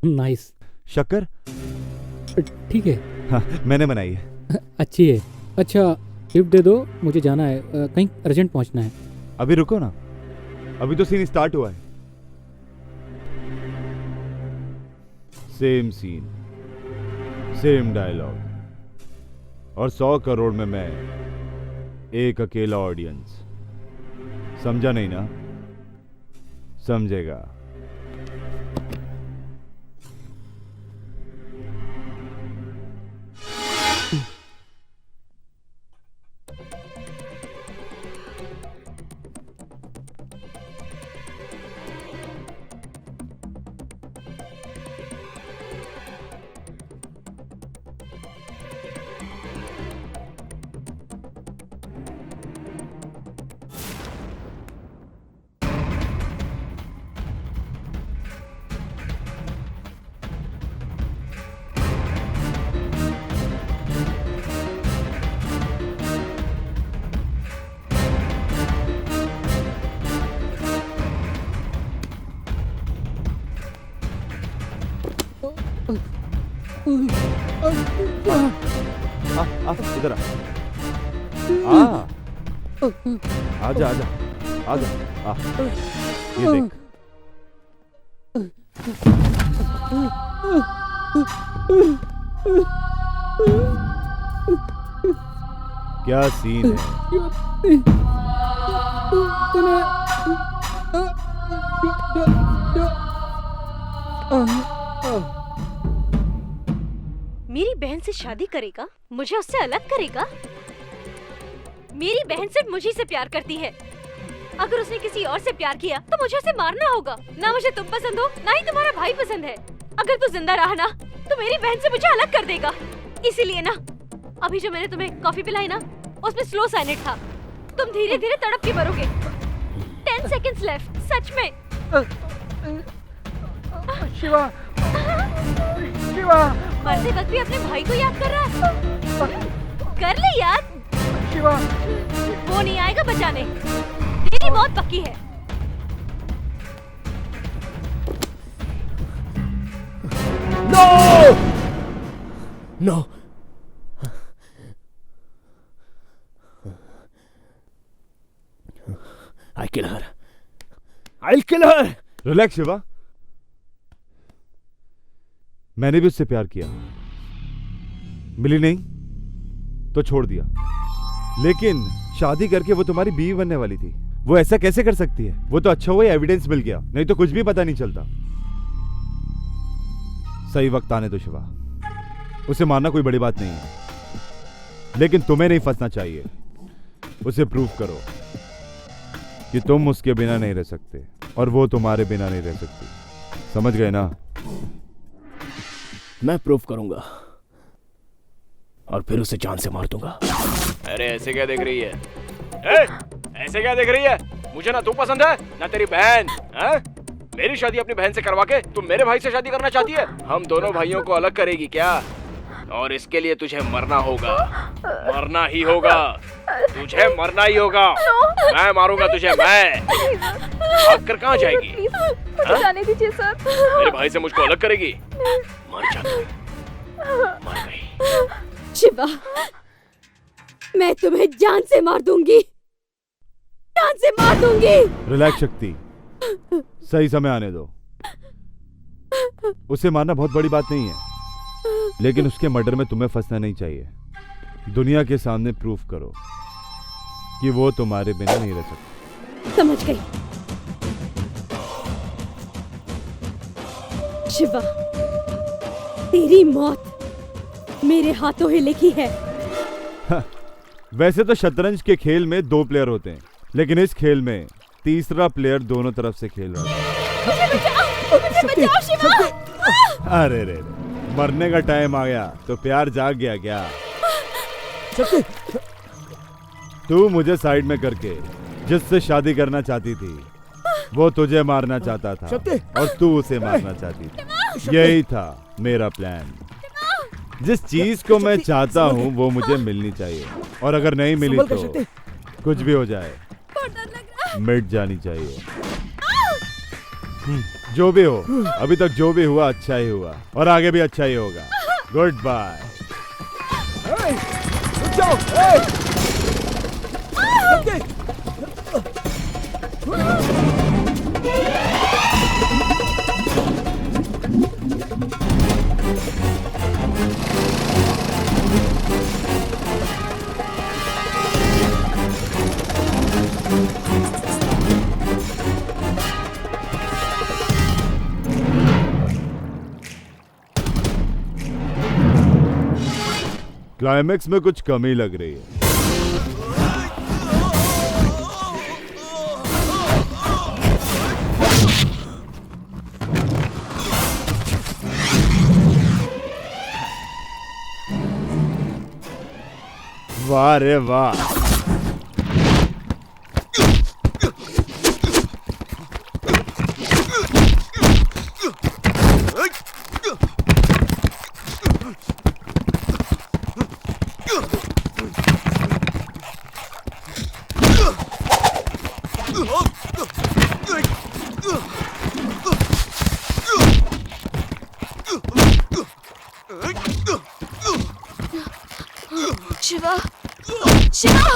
नाइस। शक्कर? ठीक है। हाँ, मैंने बनाई है। अच्छी है। अच्छा, गिफ्ट दे दो, मुझे जाना है, कहीं अर्जेंट पहुंचना है। अभी रुको ना, अभी तो सीन स्टार्ट हुआ है। सेम सीन, सेम डायलॉग और 100 करोड़ में मैं, एक अकेला ऑडियंस। समझा नहीं ना? समझेगा। इधर आजा आजा आजा आ, ये देख। क्या सीन है? मेरी बहन से शादी करेगा, मुझे उससे अलग करेगा? मेरी बहन सिर्फ मुझे से प्यार करती है। अगर उसने किसी और से प्यार किया तो मुझे उसे मारना होगा। ना मुझे तुम पसंद हो, ना ही तुम्हारा भाई पसंद है। अगर तू जिंदा रहा ना तो मेरी बहन से मुझे अलग कर देगा। इसीलिए ना अभी जो मैंने तुम्हें कॉफी पिलाई ना, उसमें स्लो साइनेट था। तुम धीरे धीरे तड़प के मरोगे। 10 सेकंड्स लेफ्ट। सच में। शिवा, शिवा। मरते वक्त भी अपने भाई को याद कर रहा है। कर ले याद। शिवा, वो नहीं आएगा बचाने। तेरी मौत पक्की है। No no I'll kill her. I'll kill her. Relax Shiva, मैंने भी उससे प्यार किया, मिली नहीं तो छोड़ दिया। लेकिन शादी करके वो तुम्हारी बीवी बनने वाली थी। वो ऐसा कैसे कर सकती है? वो तो अच्छा हुआ एविडेंस मिल गया, नहीं तो कुछ भी पता नहीं चलता। सही वक्त आने दो शिवा, उसे मारना कोई बड़ी बात नहीं है, लेकिन तुम्हें नहीं फंसना चाहिए। उसे प्रूव करो कि तुम उसके बिना नहीं रह सकते और वो तुम्हारे बिना नहीं रह सकती। समझ गए ना? मैं प्रूव करूंगा और फिर उसे जान से मार दूंगा। अरे ऐसे क्या देख रही है? ऐसे क्या देख रही है? मुझे ना तू पसंद है ना तेरी बहन। मेरी शादी अपनी बहन से करवा के तुम मेरे भाई से शादी करना चाहती है? हम दोनों भाइयों को अलग करेगी क्या? और इसके लिए तुझे मरना होगा, मरना ही होगा, तुझे मरना ही होगा। मैं मारूंगा तुझे, मैं। भागकर कहाँ जाएगी? मुझे जाने दीजिए सर। मेरे भाई से मुझको अलग करेगी? मर जा, मर गई। शिवा, मैं तुम्हें जान से मार दूंगी, जान से मार दूंगी। रिलैक्स शक्ति, सही समय आने दो। उसे मारना बहुत बड़ी बात नहीं है, लेकिन उसके मर्डर में तुम्हें फंसना नहीं चाहिए। दुनिया के सामने प्रूफ करो कि वो तुम्हारे बिना नहीं रह सकती। समझ गई। शिवा, तेरी मौत मेरे हाथों ही लिखी है। वैसे तो शतरंज के खेल में 2 प्लेयर होते हैं, लेकिन इस खेल में तीसरा प्लेयर दोनों तरफ से खेल रहा है। अरे रे, मरने का टाइम आ गया तो प्यार जाग गया क्या? तू मुझे साइड में करके जिससे शादी करना चाहती थी वो तुझे मारना चाहता था और तू उसे मारना चाहती थी। यही था मेरा प्लान। जिस चीज को मैं चाहता हूँ वो मुझे मिलनी चाहिए, और अगर नहीं मिली तो कुछ भी हो जाए मिट जानी चाहिए। जो भी हो, अभी तक जो भी हुआ अच्छा ही हुआ और आगे भी अच्छा ही होगा। Good bye. क्लाइमेक्स में कुछ कमी लग रही है। वाह रे वाह। शिवा, शिवा।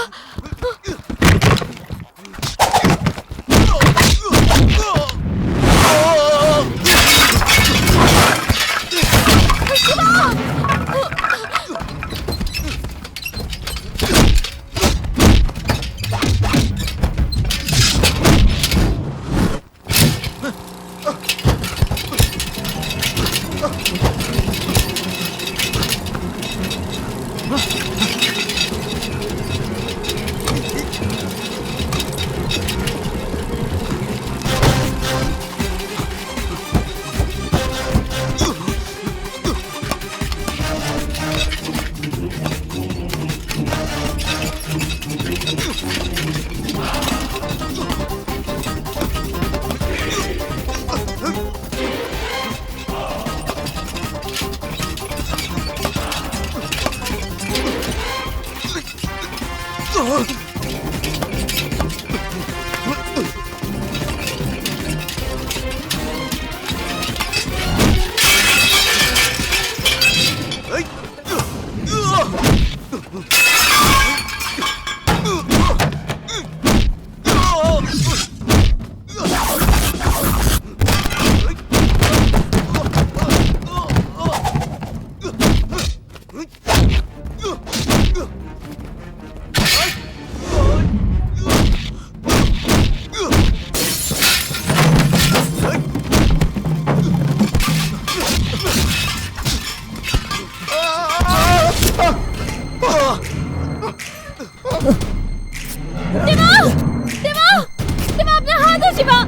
शिवा हाथ दो, शिवा,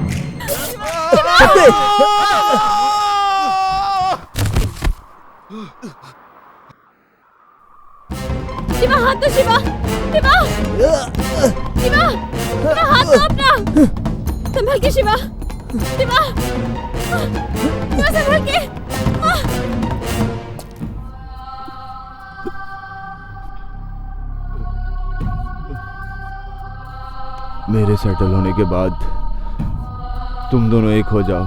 शिवा, शिवा, शिवा हाथ दो अपना। संभल के शिवा, शिवा, शिवा संभल के। मेरे सेटल होने के बाद तुम दोनों एक हो जाओ।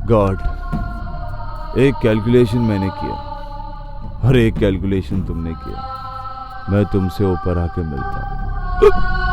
गॉड, एक कैलकुलेशन मैंने किया और एक कैलकुलेशन तुमने किया। मैं तुमसे ऊपर आके मिलता हूँ।